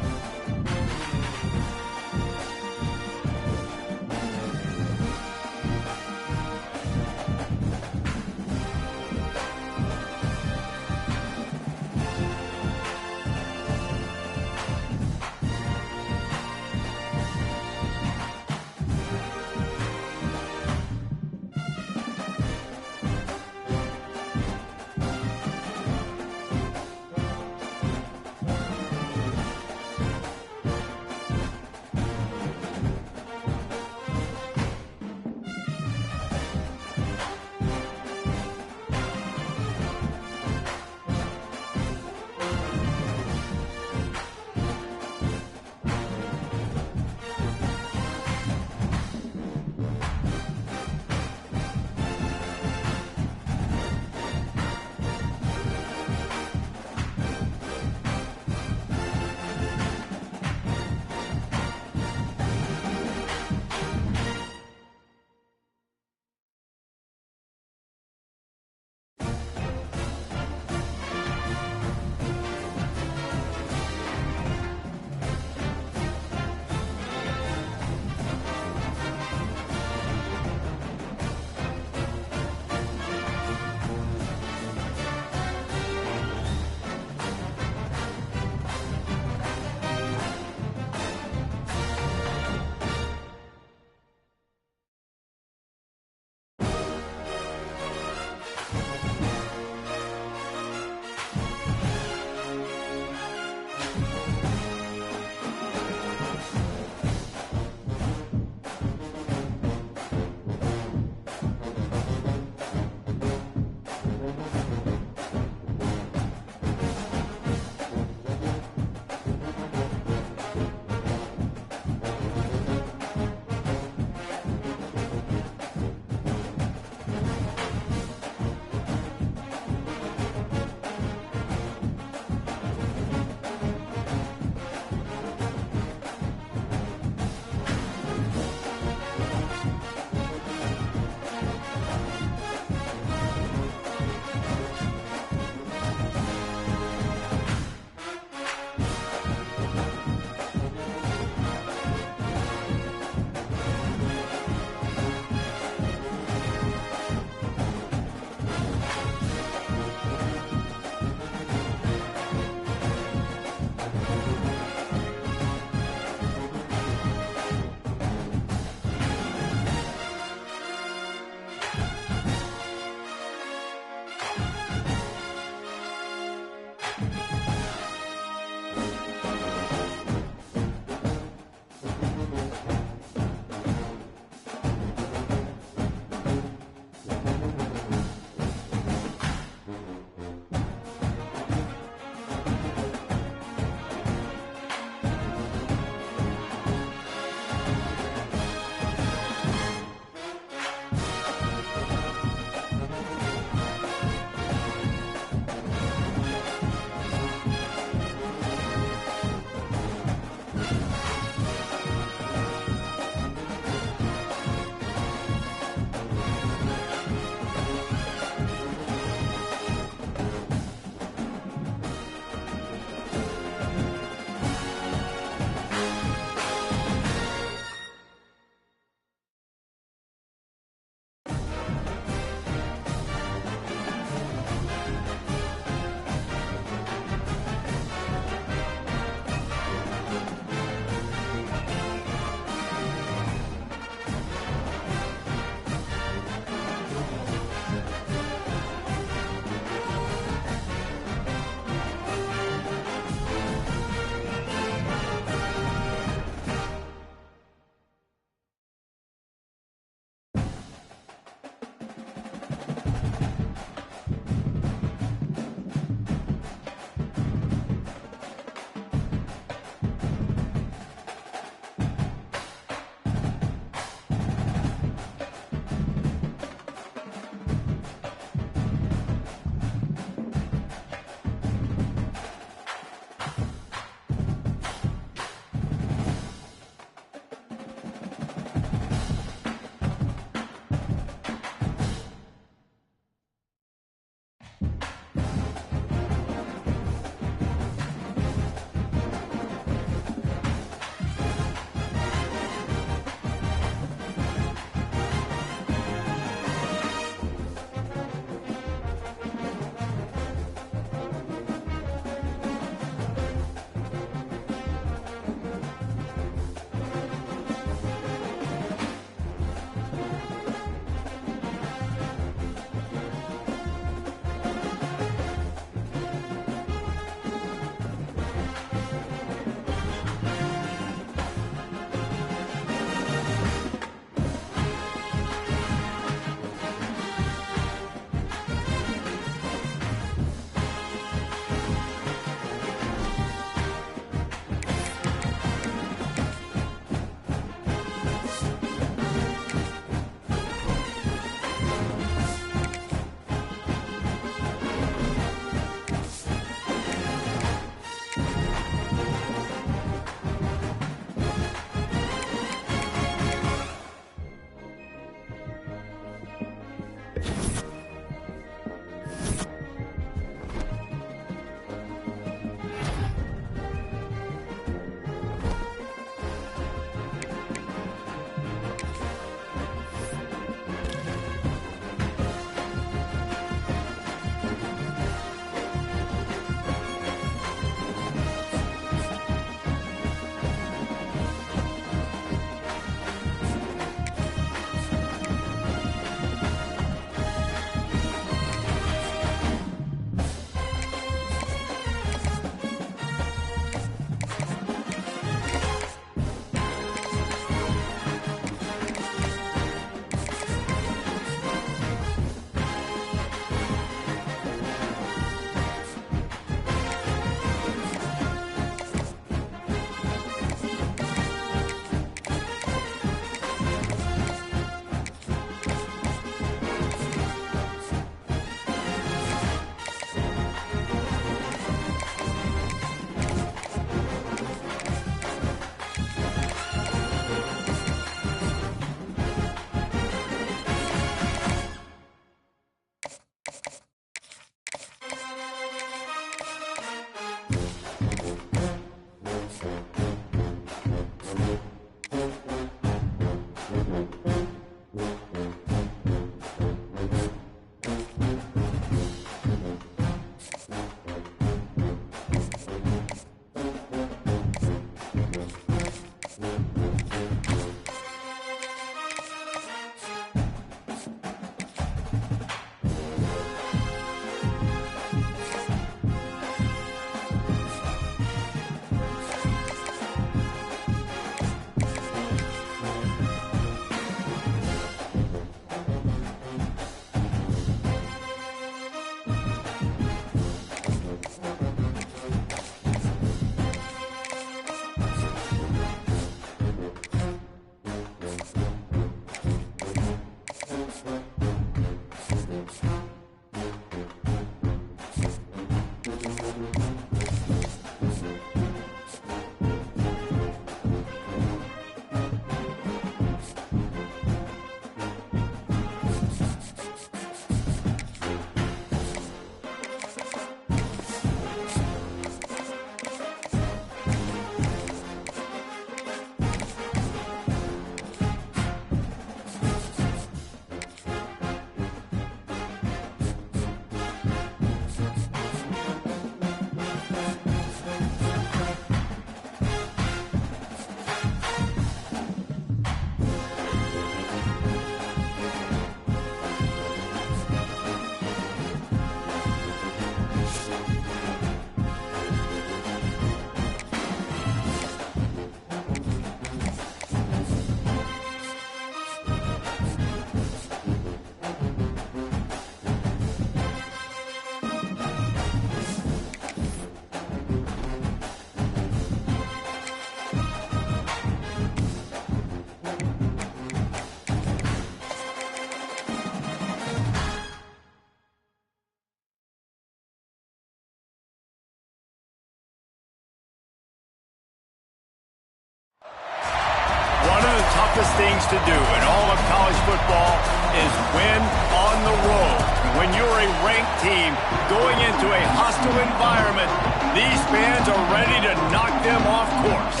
Speaker 1: Toughest things to do in all of college football is win on the road. When you're a ranked team going into a hostile environment, these fans are ready to knock them off course.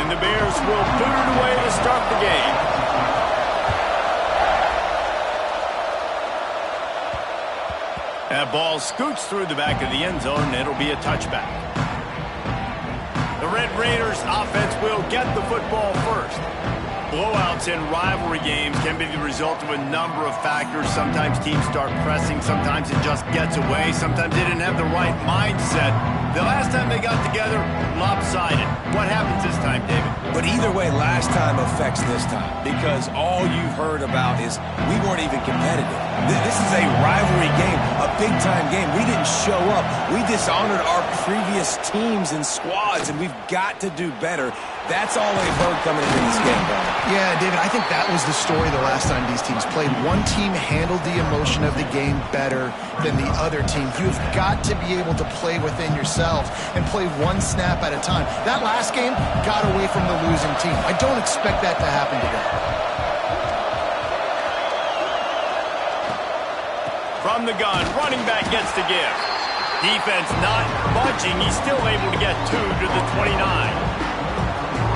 Speaker 1: And the Bears will boot it away to start the game. That ball scoots through the back of the end zone, and it'll be a touchback. The Red Raiders offense will get the football first. Blowouts in rivalry games can be the result of a number of factors. Sometimes teams start pressing. Sometimes it just gets away. Sometimes they didn't have the right mindset. The last time they got together, lopsided. What happens this time, David?
Speaker 3: But either way, last time affects this time because all you've heard about is we weren't even competitive. This is a rivalry game, a big-time game. We didn't show up. We dishonored our previous teams and squads, and we've got to do better. That's all they've heard coming into this game, Brian.
Speaker 2: Yeah, David, I think that was the story the last time these teams played. One team handled the emotion of the game better than the other team. You've got to be able to play within yourself and play one snap at a time. That last game got away from the losing team. I don't expect that to happen today.
Speaker 1: From the gun, running back gets to give. Defense not budging. He's still able to get 2 to the 29.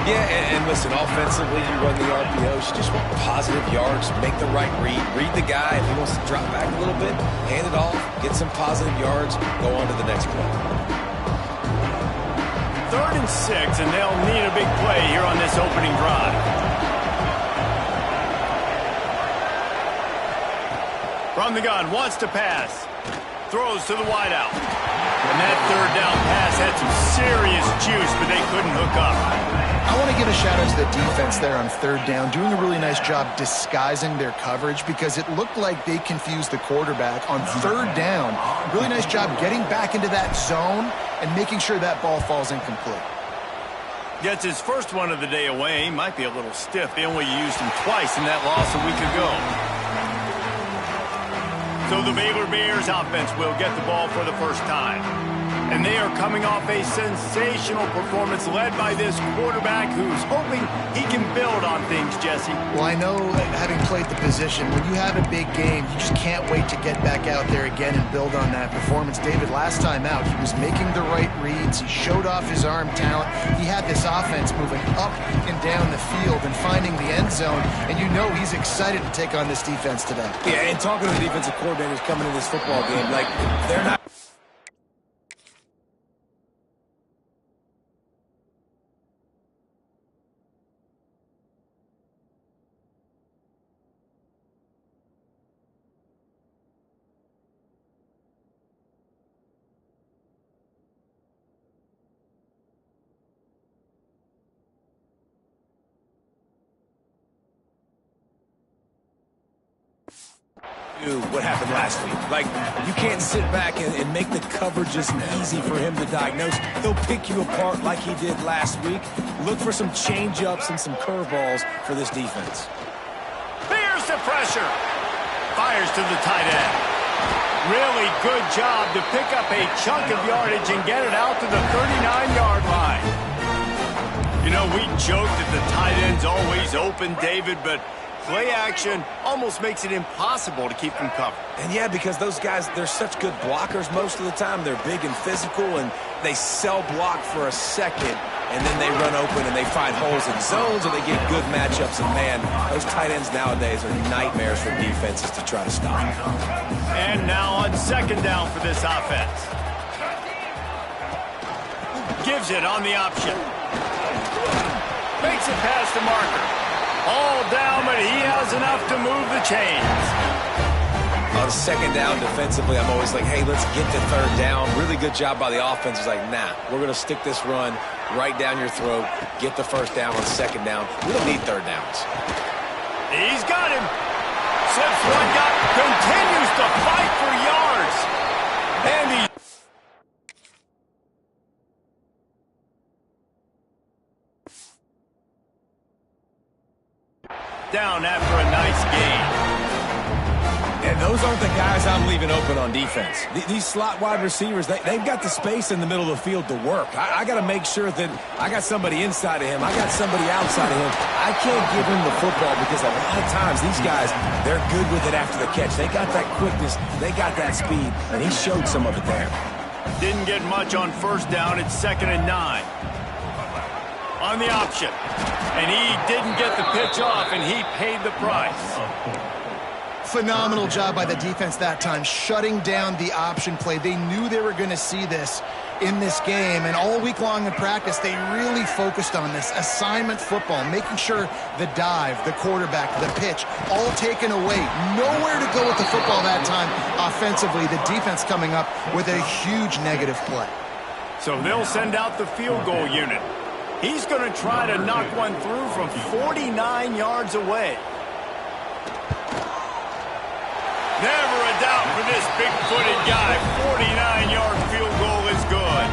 Speaker 3: Yeah, and listen, offensively, you run the RPOs. You just want positive yards, make the right read. Read the guy. If he wants to drop back a little bit, hand it off, get some positive yards, go on to the next play.
Speaker 1: 3rd and 6, and they'll need a big play here on this opening drive. From the gun, wants to pass. Throws to the wideout. And that 3rd down pass had some serious juice, but they couldn't hook up.
Speaker 2: I want to give a shout-out to the defense there on 3rd down, doing a really nice job disguising their coverage because it looked like they confused the quarterback on 3rd down. Really nice job getting back into that zone and making sure that ball falls incomplete.
Speaker 1: Gets his first one of the day away. Might be a little stiff. They only used him twice in that loss a week ago. So the Baylor Bears offense will get the ball for the first time. And they are coming off a sensational performance led by this quarterback who's hoping he can build on things, Jesse.
Speaker 2: Well, I know, having played the position, when you have a big game, you just can't wait to get back out there again and build on that performance. David, last time out, he was making the right reads. He showed off his arm talent. He had this offense moving up and down the field and finding the end zone. And you know he's excited to take on this defense today.
Speaker 3: Yeah, and talking to the defensive coordinators coming in this football game, like, they're not... what happened last week. Like, you can't sit back and make the coverages easy for him to diagnose. He'll pick you apart like he did last week. Look for some change-ups and some curveballs for this defense.
Speaker 1: Big pressure. Fires to the tight end. Really good job to pick up a chunk of yardage and get it out to the 39-yard line. You know, we joked that the tight end's always open, David, but play action almost makes it impossible to keep them covered.
Speaker 3: And yeah, because those guys, they're such good blockers most of the time. They're big and physical, and they cell block for a second, and then they run open and they find holes in zones, or they get good matchups. And man, those tight ends nowadays are nightmares for defenses to try to stop.
Speaker 1: And now on second down for this offense. Gives it on the option. Makes it past the marker. All down, but he has enough to move the chains.
Speaker 3: On second down defensively, I'm always like, hey, let's get to third down. Really good job by the offense. It's like, nah, we're going to stick this run right down your throat, get the first down on second down. We don't need third downs.
Speaker 1: He's got him. Slips one guy, continues to fight for yards. And he... down after a nice gain.
Speaker 3: And those aren't the guys I'm leaving open on defense. These slot wide receivers, they've got the space in the middle of the field to work. I got to make sure that I got somebody inside of him. I got somebody outside of him. I can't give him the football because a lot of times these guys, they're good with it after the catch. They got that quickness. They got that speed. And he showed some of it there.
Speaker 1: Didn't get much on first down. It's 2nd and 9. On the option. And he didn't get the pitch off, and he paid the price.
Speaker 2: Phenomenal job by the defense that time, shutting down the option play. They knew they were going to see this in this game, and all week long in practice, they really focused on this assignment football, making sure the dive, the quarterback, the pitch, all taken away. Nowhere to go with the football that time offensively. The defense coming up with a huge negative play.
Speaker 1: So they'll send out the field goal unit. He's going to try to knock one through from 49 yards away. Never a doubt for this big-footed guy. 49-yard field goal is good.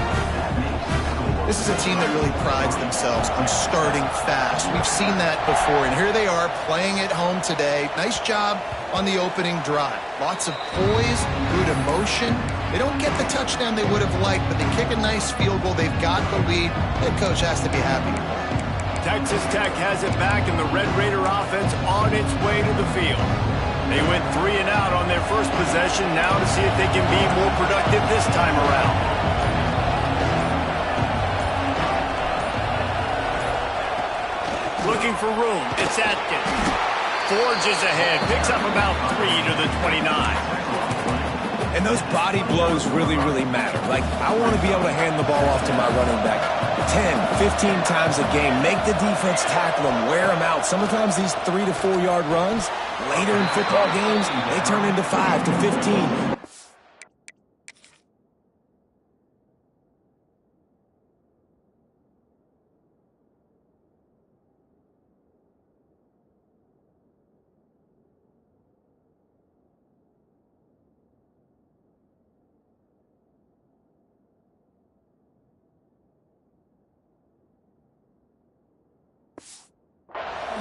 Speaker 2: This is a team that really prides themselves on starting fast. We've seen that before, and here they are playing at home today. Nice job on the opening drive. Lots of poise, good emotion. They don't get the touchdown they would have liked, but they kick a nice field goal. They've got the lead. Head coach has to be happy.
Speaker 1: Texas Tech has it back, and the Red Raider offense on its way to the field. They went 3 and out on their first possession, now to see if they can be more productive this time around. Looking for room, it's Atkins. Forges ahead, picks up about 3 to the 29.
Speaker 3: And those body blows really, really matter. Like, I want to be able to hand the ball off to my running back 10, 15 times a game. Make the defense tackle them, wear them out. Sometimes these 3 to 4 yard runs, later in football games, they turn into 5 to 15.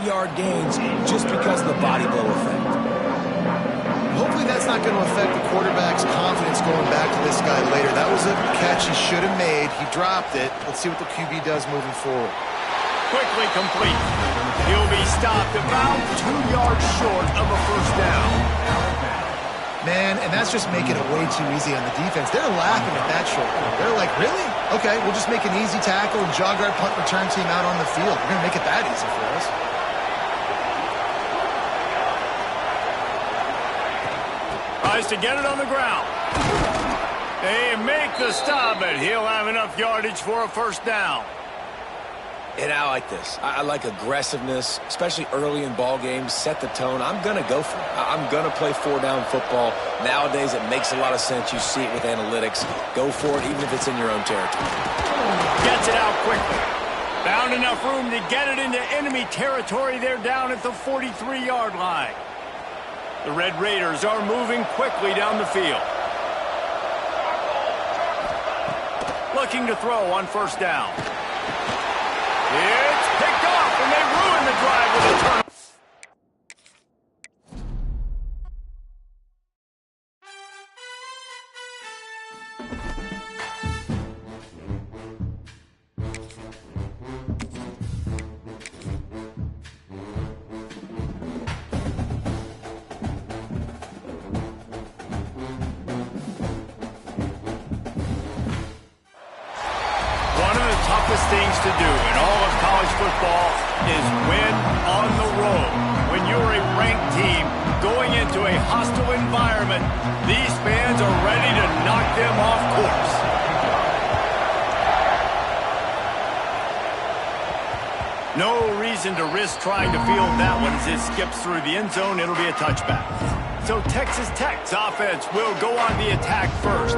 Speaker 3: Yard gains just because of the body blow effect.
Speaker 2: Hopefully that's not going to affect the quarterback's confidence going back to this guy later. That was a catch he should have made. He dropped it. Let's see what the QB does moving forward.
Speaker 1: Quickly complete. He'll be stopped about 2 yards short of a first down.
Speaker 2: Man, and that's just making it way too easy on the defense. They're laughing at that short. They're like, really? Okay, we'll just make an easy tackle and jog our punt return team out on the field. We're going to make it that easy for us.
Speaker 1: Tries to get it on the ground. They make the stop, but he'll have enough yardage for a first down.
Speaker 3: And I like this. I like aggressiveness, especially early in ball games. Set the tone. I'm going to go for it. I'm going to play 4-down football. Nowadays, it makes a lot of sense. You see it with analytics. Go for it, even if it's in your own territory.
Speaker 1: Gets it out quickly. Found enough room to get it into enemy territory. They're down at the 43-yard line. The Red Raiders are moving quickly down the field. Looking to throw on first down. It's picked off, and they ruin the drive with a turn. Things to do in all of college football is win on the road. When you're a ranked team going into a hostile environment, these fans are ready to knock them off course. No reason to risk trying to field that one as it skips through the end zone. It'll be a touchback. So Texas Tech's offense will go on the attack first.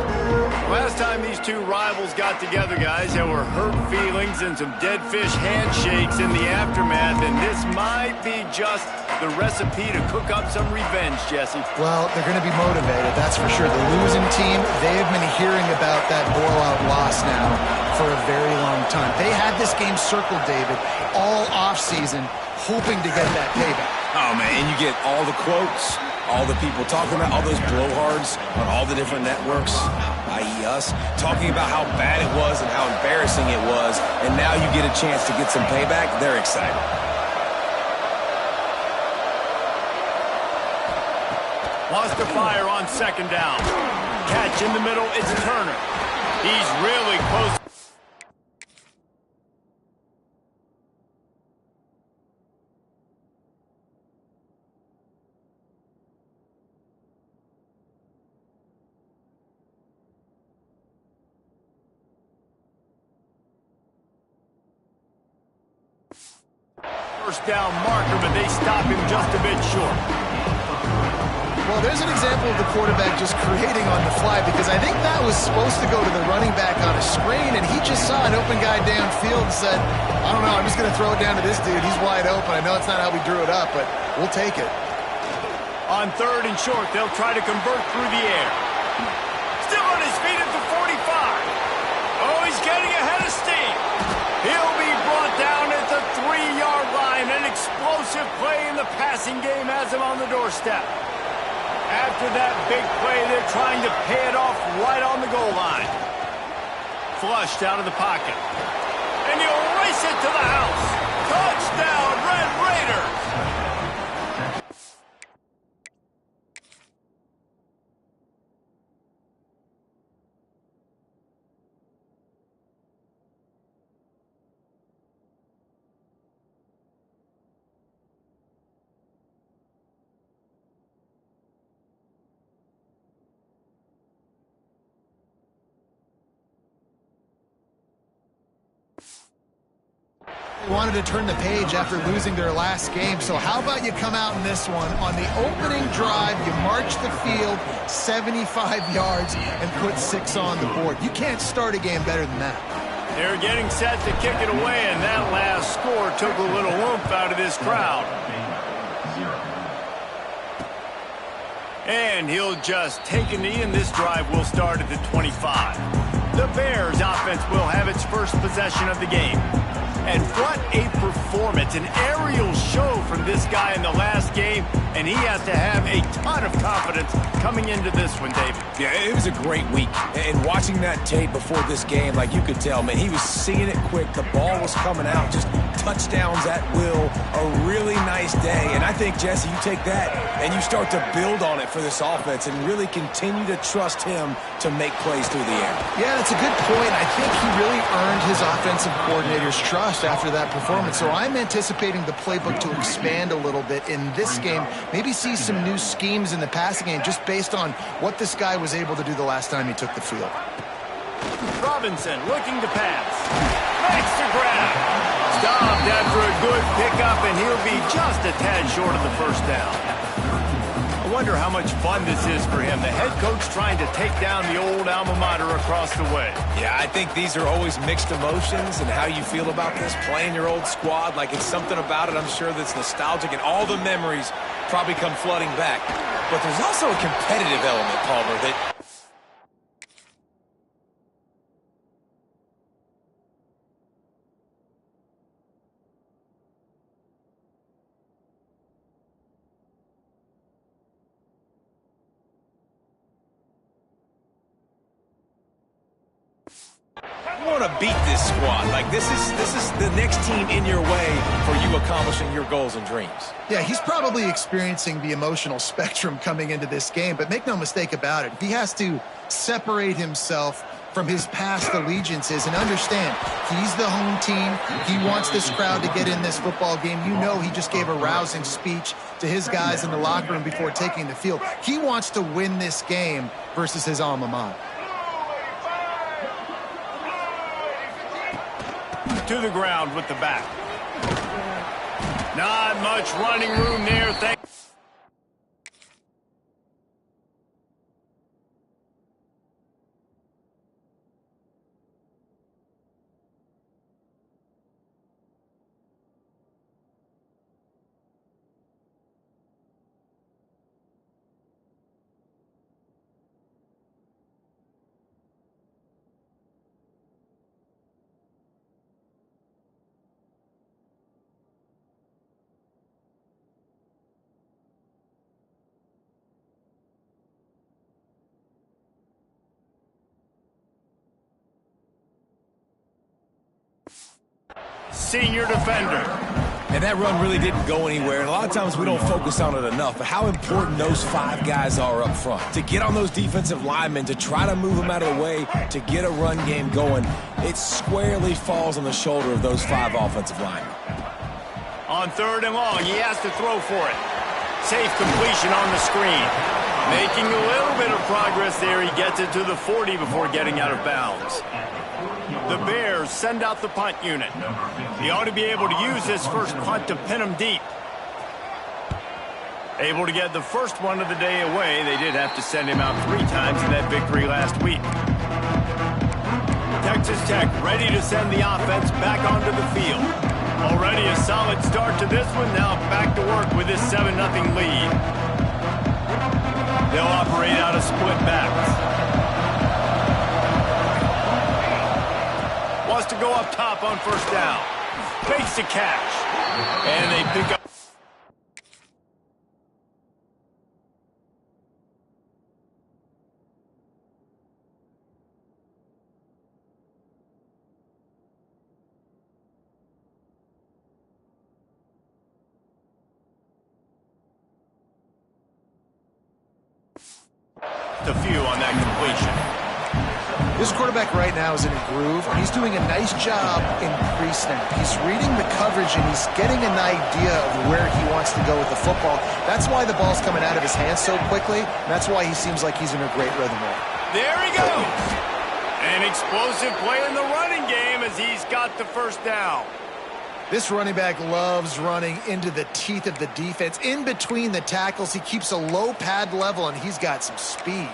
Speaker 1: Last time these two rivals got together, guys, there were hurt feelings and some dead fish handshakes in the aftermath, and this might be just the recipe to cook up some revenge, Jesse.
Speaker 2: Well, they're going to be motivated, that's for sure. The losing team, they have been hearing about that blowout loss now for a very long time. They had this game circled, David, all offseason, hoping to get that payback.
Speaker 3: Oh, man, and you get all the quotes, all the people talking about, all those blowhards on all the different networks, i.e. us, talking about how bad it was and how embarrassing it was, and now you get a chance to get some payback. They're excited.
Speaker 1: Wants to fire on second down. Catch in the middle, it's Turner. He's really close. First down marker, but they stop him just a bit short.
Speaker 2: Well, there's an example of the quarterback just creating on the fly, because I think that was supposed to go to the running back on a screen, and he just saw an open guy downfield and said, I don't know, I'm just going to throw it down to this dude. He's wide open. I know it's not how we drew it up, but we'll take it.
Speaker 1: On third and short, they'll try to convert through the air. Still on his feet at the 45. Oh, he's getting ahead of steam. He'll be brought down at the 3-yard line. An explosive play in the passing game has him on the doorstep. After that big play, they're trying to pay it off right on the goal line. Flushed out of the pocket. And he'll race it to the house. Touchdown, Red Raiders!
Speaker 2: They wanted to turn the page after losing their last game, so how about you come out in this one? On the opening drive, you march the field 75 yards and put 6 on the board. You can't start a game better than that.
Speaker 1: They're getting set to kick it away, and that last score took a little oomph out of this crowd. And he'll just take a knee, and this drive will start at the 25. The Bears offense will have its first possession of the game. And what a performance, an aerial show from this guy in the last game, and he has to have a ton of confidence coming into this one, David.
Speaker 3: Yeah, it was a great week. And watching that tape before this game, like you could tell, man, he was seeing it quick. The ball was coming out, just touchdowns at will. A really nice day. And I think, Jesse, you take that and you start to build on it for this offense and really continue to trust him to make plays through the air.
Speaker 2: Yeah, that's a good point. I think he really earned his offensive coordinator's trust after that performance. So I'm anticipating the playbook to expand a little bit in this game. Maybe see some new schemes in the passing game just based on what this guy was able to do the last time he took the field.
Speaker 1: Robinson looking to pass. Makes the grab. Stopped after a good pickup, and he'll be just a tad short of the first down. I wonder how much fun this is for him. The head coach trying to take down the old alma mater across the way.
Speaker 3: Yeah, I think these are always mixed emotions and how you feel about this, playing your old squad. Like, it's something about it, I'm sure, that's nostalgic, and all the memories probably come flooding back. But there's also a competitive element, Palmer, that... You want to beat this squad. Like, this is the next team in your way for you accomplishing your goals and dreams.
Speaker 2: Yeah, he's probably experiencing the emotional spectrum coming into this game, but make no mistake about it. He has to separate himself from his past allegiances and understand he's the home team. He wants this crowd to get in this football game. You know, he just gave a rousing speech to his guys in the locker room before taking the field. He wants to win this game versus his alma mater.
Speaker 1: To the ground with the back. Not much running room there. Senior defender.
Speaker 3: And that run really didn't go anywhere. And a lot of times we don't focus on it enough. But how important those 5 guys are up front. To get on those defensive linemen, to try to move them out of the way, to get a run game going, it squarely falls on the shoulder of those 5 offensive linemen.
Speaker 1: On 3rd and long, he has to throw for it. Safe completion on the screen. Making a little bit of progress there. He gets it to the 40 before getting out of bounds. The Bears send out the punt unit. He ought to be able to use this first punt to pin him deep. Able to get the first one of the day away. They did have to send him out 3 times in that victory last week. Texas Tech ready to send the offense back onto the field. Already a solid start to this one. Now back to work with this 7-0 lead. They'll operate out of split backs. Wants to go up top on 1st down. Fakes the catch. And they pick up. The few on that completion.
Speaker 2: This quarterback right now is in a groove, and he's doing a nice job in pre-snap. He's reading the coverage, and he's getting an idea of where he wants to go with the football. That's why the ball's coming out of his hands so quickly. That's why he seems like he's in a great rhythm there.
Speaker 1: There he goes. An explosive play in the running game as he's got the 1st down.
Speaker 2: This running back loves running into the teeth of the defense. In between the tackles, he keeps a low pad level, and he's got some speed.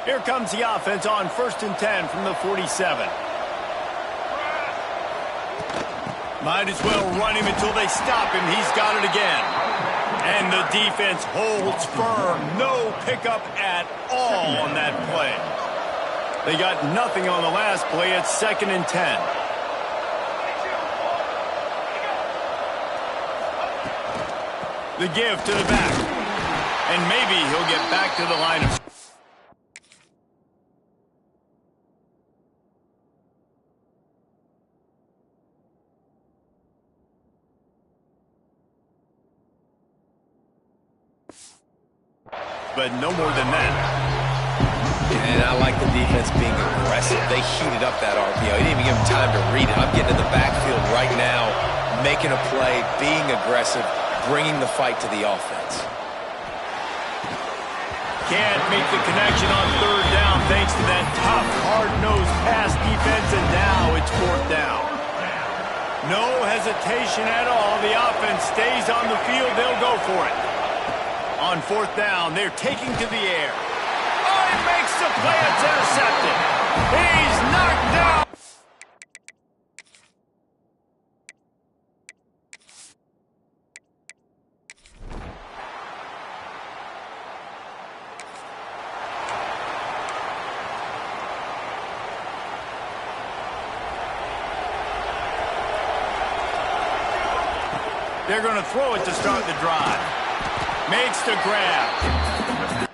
Speaker 1: Here comes the offense on 1st and 10 from the 47. Might as well run him until they stop him. He's got it again. And the defense holds firm. No pickup at all on that play. They got nothing on the last play. It's 2nd and 10. The give to the back. And maybe he'll get back to the line of... But no more than that.
Speaker 3: And I like the defense being aggressive. They heated up that RPO. He didn't even give him time to read it. I'm getting in the backfield right now, making a play, being aggressive, bringing the fight to the offense.
Speaker 1: Can't make the connection on 3rd down thanks to that tough, hard-nosed pass defense, and now it's 4th down. No hesitation at all. The offense stays on the field. They'll go for it. On 4th down, they're taking to the air. Oh, he makes the play. It's intercepted. He's knocked down. They're going to throw it to start the drive. Makes the grab.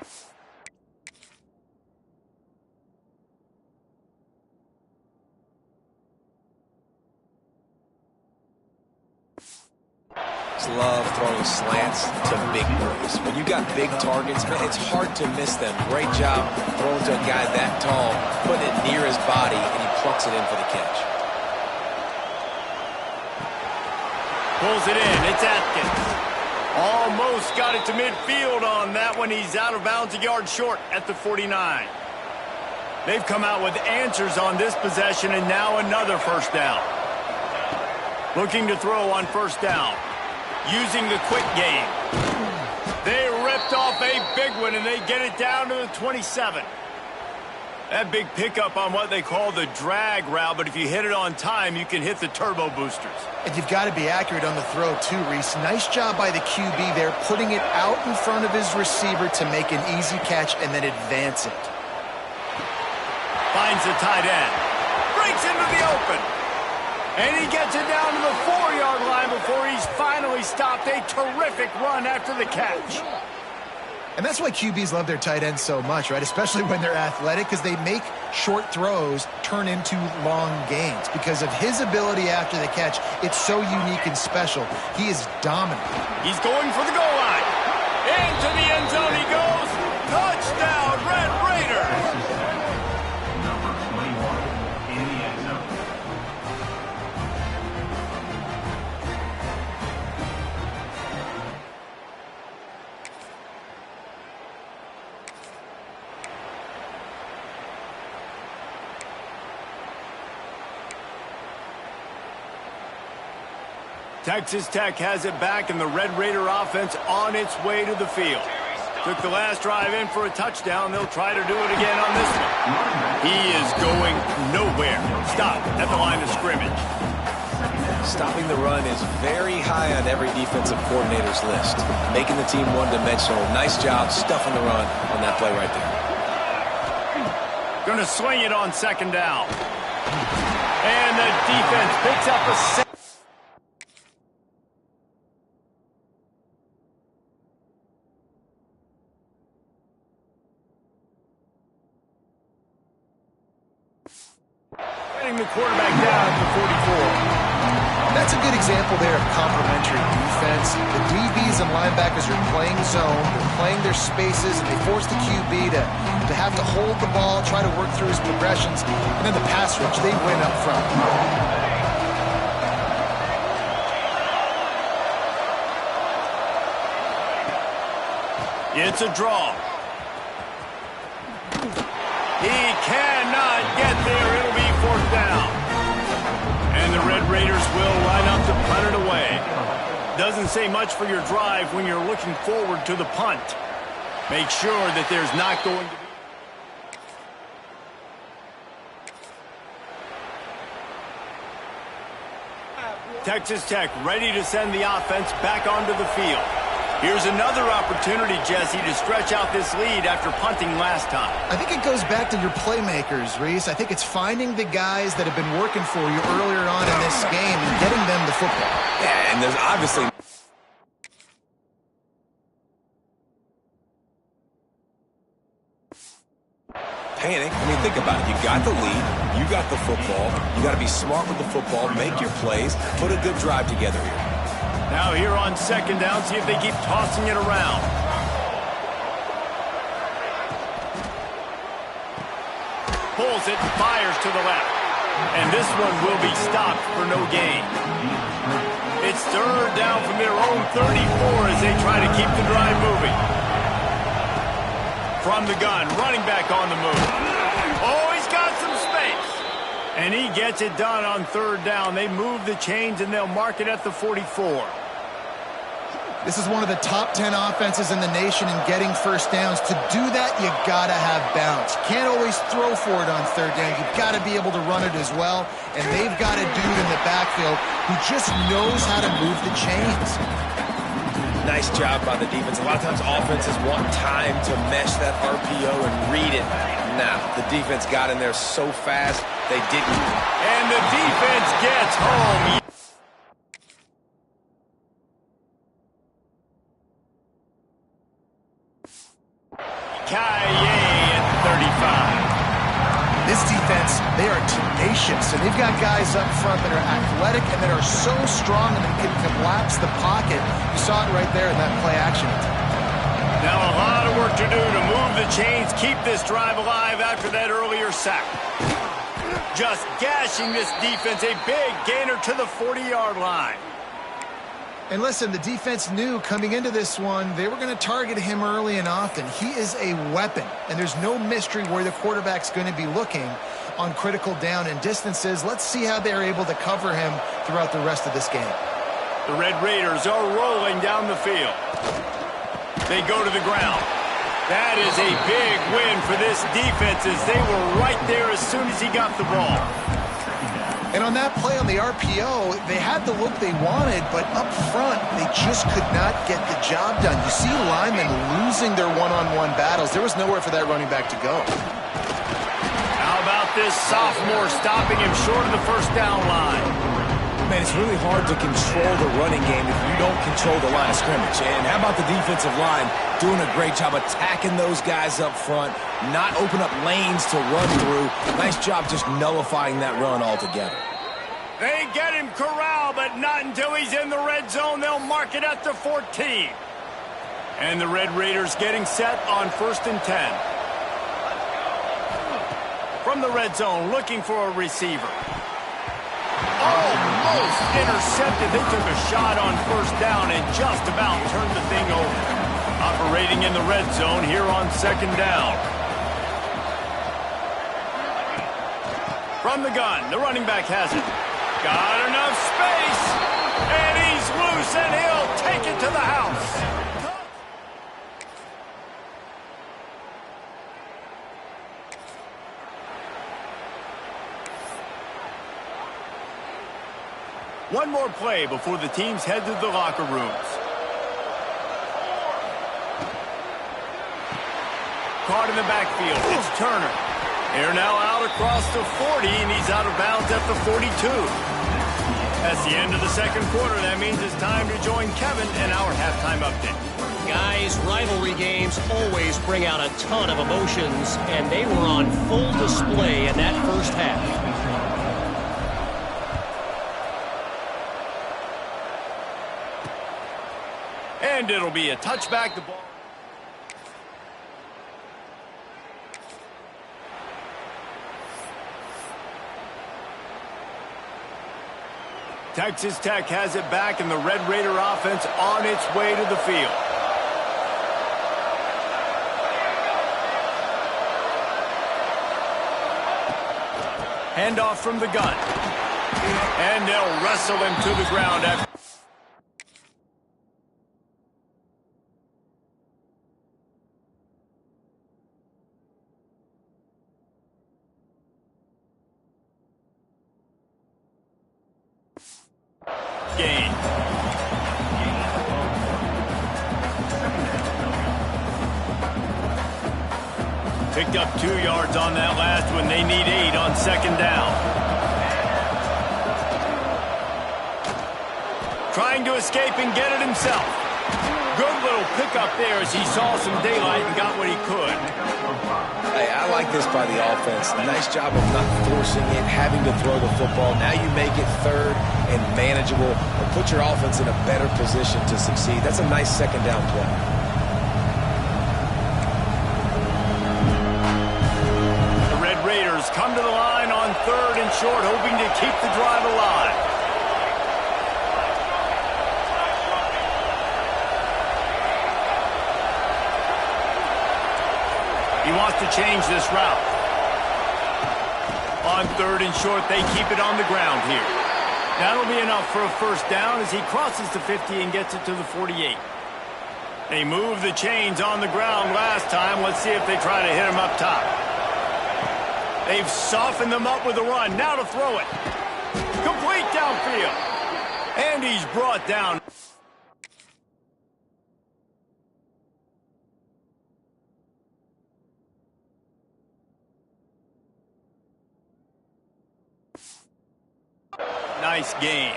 Speaker 3: love throwing slants to big boys. When you got big targets, man, it's hard to miss them. Great job throwing to a guy that tall, putting it near his body, and he plucks it in for the catch.
Speaker 1: Pulls it in. It's Atkins. Almost got it to midfield on that one. He's out of bounds, a yard short at the 49. They've come out with answers on this possession, and now another first down. Looking to throw on first down. Using the quick game. They ripped off a big one, and they get it down to the 27. That big pickup on what they call the drag route, but if you hit it on time, you can hit the turbo boosters.
Speaker 2: And you've got to be accurate on the throw, too, Reese. Nice job by the QB there, putting it out in front of his receiver to make an easy catch and then advance it.
Speaker 1: Finds the tight end. Breaks into the open. And he gets it down to the 4-yard line before he's finally stopped. A terrific run after the catch.
Speaker 2: And that's why QBs love their tight ends so much, right? Especially when they're athletic, because they make short throws turn into long gains. Because of his ability after the catch, it's so unique and special. He is dominant.
Speaker 1: He's going for the goal line. Into the end zone he goes. Touchdown, Red Raiders.
Speaker 4: Number 21 in the end zone.
Speaker 1: Texas Tech has it back, and the Red Raider offense on its way to the field. Took the last drive in for a touchdown. They'll try to do it again on this one. He is going nowhere. Stop at the line of scrimmage.
Speaker 3: Stopping the run is very high on every defensive coordinator's list. Making the team one-dimensional. Nice job stuffing the run on that play right there.
Speaker 1: Going to swing it on second down. And the defense picks up a... the quarterback down at the 44.
Speaker 2: That's a good example there of complementary defense. The DBs and linebackers are playing zone, they're playing their spaces, and they force the QB to have to hold the ball, try to work through his progressions, and then the pass rush, they win up front.
Speaker 1: It's a draw. He cannot get there. It'll be fourth down. And the Red Raiders will line up to punt it away. Doesn't say much for your drive when you're looking forward to the punt. Make sure that there's not going to be... Texas Tech ready to send the offense back onto the field. Here's another opportunity, Jesse, to stretch out this lead after punting last time.
Speaker 2: I think it goes back to your playmakers, Reese. I think it's finding the guys that have been working for you earlier on in this game and getting them the football.
Speaker 3: Yeah, and there's obviously... panic. I mean, think about it. You got the lead. You got the football. You got to be smart with the football. Make your plays. Put a good drive together here.
Speaker 1: Now here on second down, see if they keep tossing it around. Pulls it, fires to the left. And this one will be stopped for no gain. It's third down from their own 34 as they try to keep the drive moving. From the gun, running back on the move. Oh, he's got some space. And he gets it done on third down. They move the chains, and they'll mark it at the 44.
Speaker 2: This is one of the top 10 offenses in the nation in getting first downs. To do that, you got to have bounce. You can't always throw for it on third down. You've got to be able to run it as well. And they've got a dude in the backfield who just knows how to move the chains.
Speaker 3: Nice job by the defense. A lot of times offenses want time to mesh that RPO and read it. Now, the defense got in there so fast, they didn't.
Speaker 1: And the defense gets home. Kaye at 35.
Speaker 2: This defense defense, they are tenacious, and they've got guys up front that are athletic and that are so strong and they can collapse the pocket. You saw it right there in that play action.
Speaker 1: Now a lot of work to do to move the chains, keep this drive alive after that earlier sack. Just gashing this defense, a big gainer to the 40-yard line.
Speaker 2: And listen, the defense knew coming into this one, they were going to target him early and often. He is a weapon, and there's no mystery where the quarterback's going to be looking on critical down and distances. Let's see how they're able to cover him throughout the rest of this game.
Speaker 1: The Red Raiders are rolling down the field. They go to the ground. That is a big win for this defense as they were right there as soon as he got the ball.
Speaker 2: And on that play on the RPO, they had the look they wanted, but up front, they just could not get the job done. You see linemen losing their one-on-one battles. There was nowhere for that running back to go.
Speaker 1: How about this sophomore stopping him short of the first down line?
Speaker 3: Man, it's really hard to control the running game if you don't control the line of scrimmage. And how about the defensive line doing a great job attacking those guys up front, not open up lanes to run through. Nice job just nullifying that run altogether.
Speaker 1: They get him corralled, but not until he's in the red zone. They'll mark it at the 14. And the Red Raiders getting set on 1st and 10. From the red zone, looking for a receiver. Almost intercepted. They took a shot on 1st down and just about turned the thing over. Operating in the red zone here on 2nd down. From the gun, the running back has it. Got enough space, and he's loose, and he'll take it to the house. One more play before the teams head to the locker rooms. Caught in the backfield. It's Turner. They're now out across the 40, and he's out of bounds at the 42. That's the end of the second quarter. That means it's time to join Kevin in our halftime update.
Speaker 5: Guys, rivalry games always bring out a ton of emotions, and they were on full display in that first half.
Speaker 1: And it'll be a touchback. The ball. Texas Tech has it back, and the Red Raider offense on its way to the field. Handoff from the gun. And they'll wrestle him to the ground after. Gain. Picked up 2 yards on that last one. They need 8 on 2nd down. Trying to escape and get it himself. Good little pickup there as he saw some daylight and got what he could.
Speaker 3: Hey, I like this by the offense. Nice job of not forcing it, having to throw the football. Now you make it 3rd and manageable, and put your offense in a better position to succeed. That's a nice 2nd down play.
Speaker 1: The Red Raiders come to the line on 3rd and short, hoping to keep the drive alive. He wants to change this route. On 3rd and short, they keep it on the ground here. That'll be enough for a 1st down as he crosses the 50 and gets it to the 48. They moved the chains on the ground last time. Let's see if they try to hit him up top. They've softened them up with a run. Now to throw it. Complete downfield. And he's brought down. Nice gain.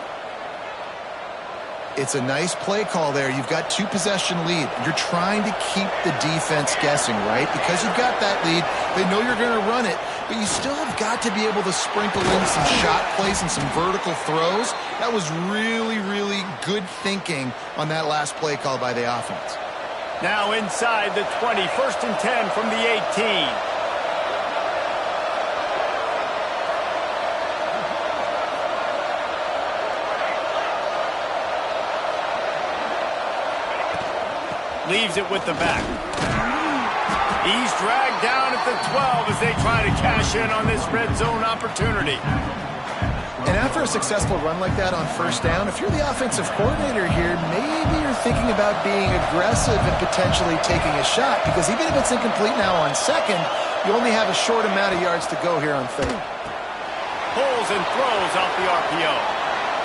Speaker 2: It's a nice play call there. You've got 2-possession lead. You're trying to keep the defense guessing, right? Because you've got that lead, they know you're going to run it, but you still have got to be able to sprinkle in some shot plays and some vertical throws. That was really, really good thinking on that last play call by the offense.
Speaker 1: Now inside the 20, 1st and 10 from the 18. Leaves it with the back. He's dragged down at the 12 as they try to cash in on this red zone opportunity.
Speaker 2: And after a successful run like that on 1st down, if you're the offensive coordinator here, maybe you're thinking about being aggressive and potentially taking a shot, because even if it's incomplete now on 2nd, you only have a short amount of yards to go here on 3rd.
Speaker 1: Pulls and throws off the RPO.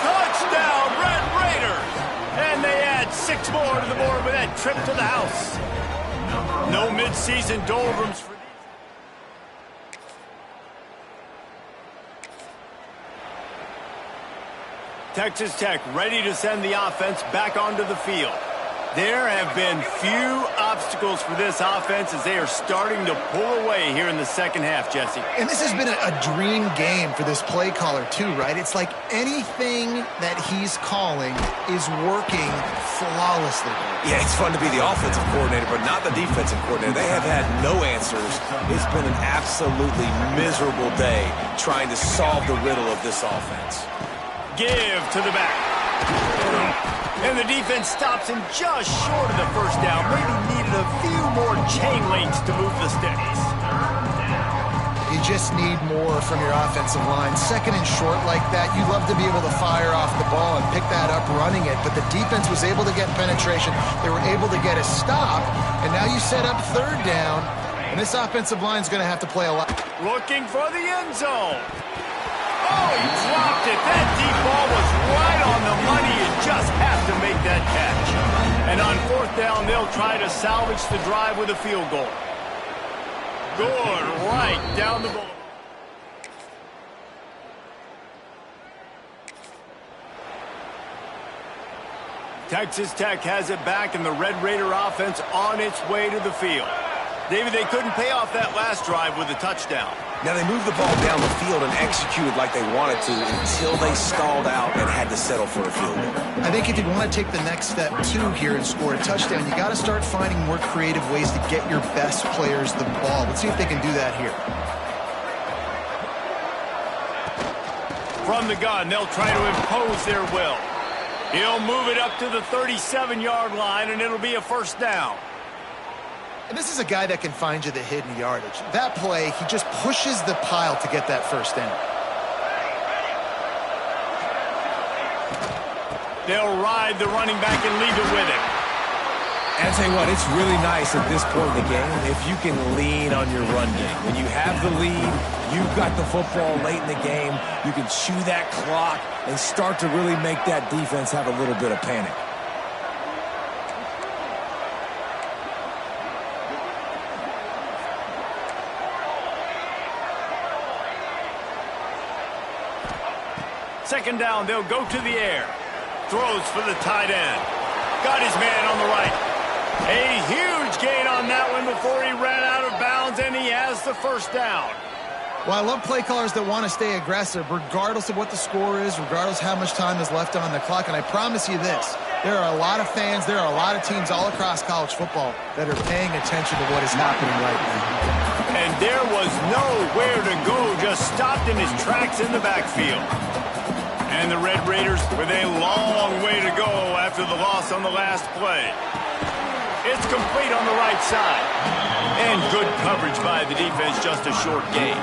Speaker 1: Touchdown, Red Raiders! And they add 6 more to the board with that trip to the house. No midseason doldrums for these. Texas Tech ready to send the offense back onto the field. There have been few obstacles for this offense as they are starting to pull away here in the 2nd half, Jesse.
Speaker 2: And this has been a dream game for this play caller too, right? It's like anything that he's calling is working flawlessly.
Speaker 3: Yeah, it's fun to be the offensive coordinator, but not the defensive coordinator. They have had no answers. It's been an absolutely miserable day trying to solve the riddle of this offense.
Speaker 1: Give to the back. And the defense stops him just short of the 1st down. Maybe needed a few more chain links to move the sticks.
Speaker 2: You just need more from your offensive line. 2nd and short like that, you'd love to be able to fire off the ball and pick that up running it, but the defense was able to get penetration. They were able to get a stop, and now you set up 3rd down, and this offensive line is going to have to play a lot.
Speaker 1: Looking for the end zone. Oh, he dropped it. That deep ball was right on the money. You just have to make that catch. And on 4th down, they'll try to salvage the drive with a field goal. Good, right down the bowl. Texas Tech has it back, and the Red Raider offense on its way to the field. David, they couldn't pay off that last drive with a touchdown.
Speaker 3: Now, they moved the ball down the field and executed like they wanted to until they stalled out and had to settle for a field goal.
Speaker 2: I think if you want to take the next step, too, here and score a touchdown, you got to start finding more creative ways to get your best players the ball. Let's see if they can do that here.
Speaker 1: From the gun, they'll try to impose their will. He'll move it up to the 37-yard line, and it'll be a 1st down.
Speaker 2: And this is a guy that can find you the hidden yardage. That play, he just pushes the pile to get that 1st down.
Speaker 1: They'll ride the running back and leave it with him.
Speaker 3: And I'll tell you what, it's really nice at this point in the game if you can lean on your run game. When you have the lead, you've got the football late in the game, you can chew that clock and start to really make that defense have a little bit of panic.
Speaker 1: Second down, they'll go to the air. Throws for the tight end. Got his man on the right. A huge gain on that one before he ran out of bounds, and he has the 1st down.
Speaker 2: Well, I love play callers that want to stay aggressive, regardless of what the score is, regardless how much time is left on the clock. And I promise you this, there are a lot of fans, there are a lot of teams all across college football that are paying attention to what is happening right now.
Speaker 1: And there was nowhere to go, just stopped in his tracks in the backfield. And the Red Raiders with a long way to go after the loss on the last play. It's complete on the right side. And good coverage by the defense, just a short gain.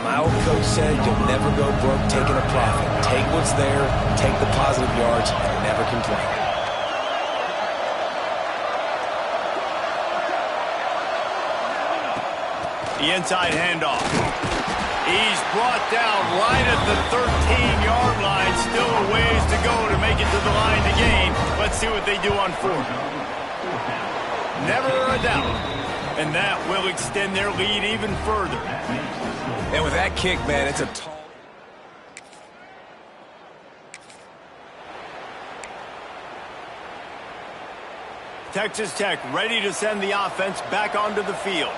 Speaker 3: My old coach said you'll never go broke taking a profit. Take what's there, take the positive yards, and never complain.
Speaker 1: The inside handoff. He's brought down right at the 13-yard line. Still a ways to go to make it to the line to gain. Let's see what they do on 4th. Never a doubt. And that will extend their lead even further.
Speaker 3: And with that kick, man, it's a tall...
Speaker 1: Texas Tech ready to send the offense back onto the field.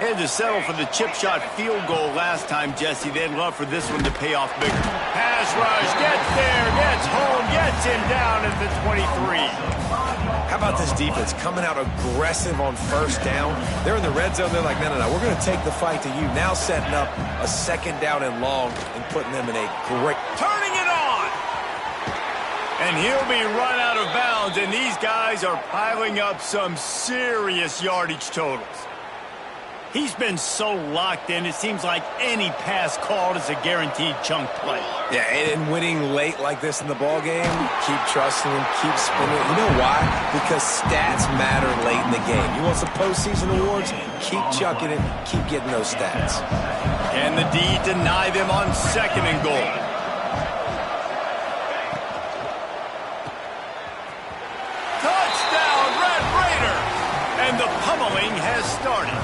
Speaker 1: Had to settle for the chip shot field goal last time, Jesse. They'd love for this one to pay off bigger. Pass rush, gets there, gets home, gets him down at the 23.
Speaker 3: How about this defense coming out aggressive on first down? They're in the red zone. They're like, no, we're going to take the fight to you. Now setting up a second down and long and putting them in a great...
Speaker 1: Turning it on! And he'll be run out of bounds, and these guys are piling up some serious yardage totals. He's been so locked in, it seems like any pass called is a guaranteed chunk play.
Speaker 3: Yeah, and winning late like this in the ball game, keep trusting him, keep spinning. You know why? Because stats matter late in the game. You want some postseason awards? Keep chucking it, keep getting those stats.
Speaker 1: Can the D deny them on 2nd and goal? Touchdown, Red Raiders! And the pummeling has started.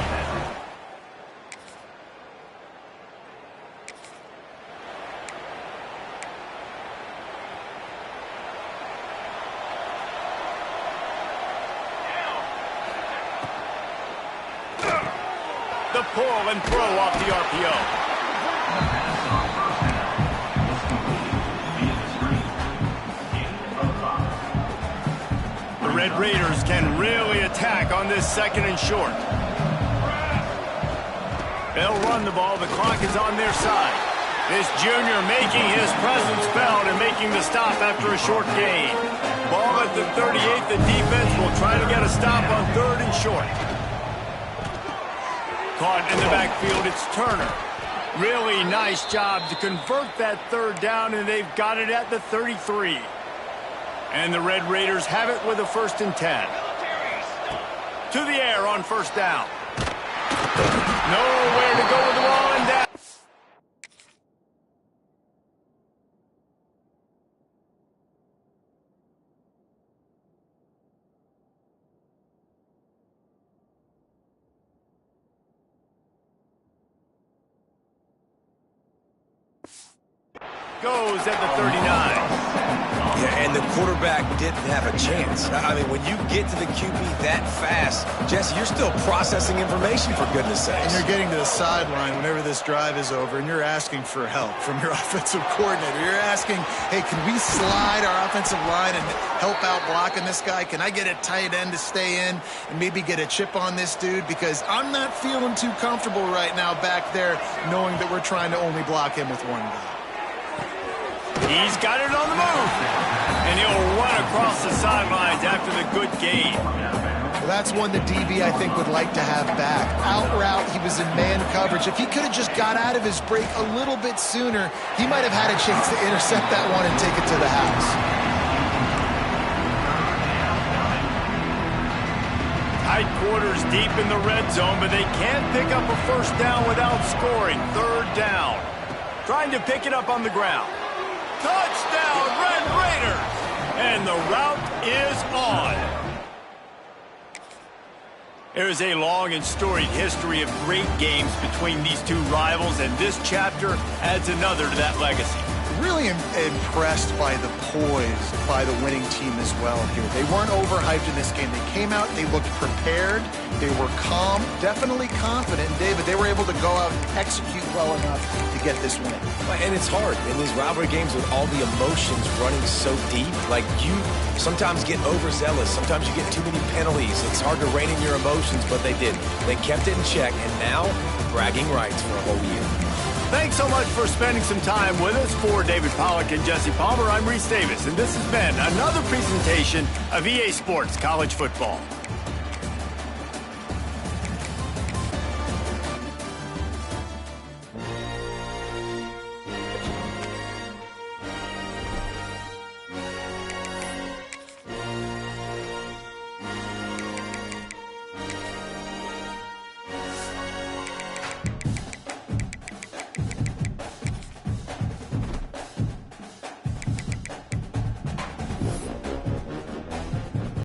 Speaker 1: The pull and throw off the RPO. The Red Raiders can really attack on this 2nd and short. They'll run the ball. The clock is on their side. This junior making his presence felt and making the stop after a short gain. Ball at the 38. The defense will try to get a stop on 3rd and short. Caught in the backfield, it's Turner. Really nice job to convert that 3rd down, and they've got it at the 33. And the Red Raiders have it with a 1st and 10. To the air on 1st down. Nowhere to go with the ball and down. Goes at the 39.
Speaker 3: Yeah, and the quarterback didn't have a chance. I mean, when you get to the QB that fast, Jesse, you're still processing information, for goodness sakes.
Speaker 2: And you're getting to the sideline whenever this drive is over, and you're asking for help from your offensive coordinator. You're asking, hey, can we slide our offensive line and help out blocking this guy? Can I get a tight end to stay in and maybe get a chip on this dude? Because I'm not feeling too comfortable right now back there knowing that we're trying to only block him with one guy.
Speaker 1: He's got it on the move. And he'll run across the sidelines after the good gain.
Speaker 2: Well, that's one the DB, I think, would like to have back. Out route, he was in man coverage. If he could have just got out of his break a little bit sooner, he might have had a chance to intercept that one and take it to the house.
Speaker 1: Tight quarters deep in the red zone, but they can't pick up a 1st down without scoring. 3rd down. Trying to pick it up on the ground. Touchdown, Red Raiders! And the route is on. There is a long and storied history of great games between these two rivals, and this chapter adds another to that legacy.
Speaker 2: Really impressed by the poise by the winning team as well here. They weren't overhyped in this game. They came out, they looked prepared, they were calm, definitely confident. And David, they were able to go out and execute well enough to get this win.
Speaker 3: And it's hard in these rivalry games with all the emotions running so deep. Like, you sometimes get overzealous. Sometimes you get too many penalties. It's hard to rein in your emotions, but they did. They kept it in check, and now bragging rights for a whole year.
Speaker 1: Thanks so much for spending some time with us. For David Pollack and Jesse Palmer, I'm Reese Davis, and this has been another presentation of EA Sports College Football.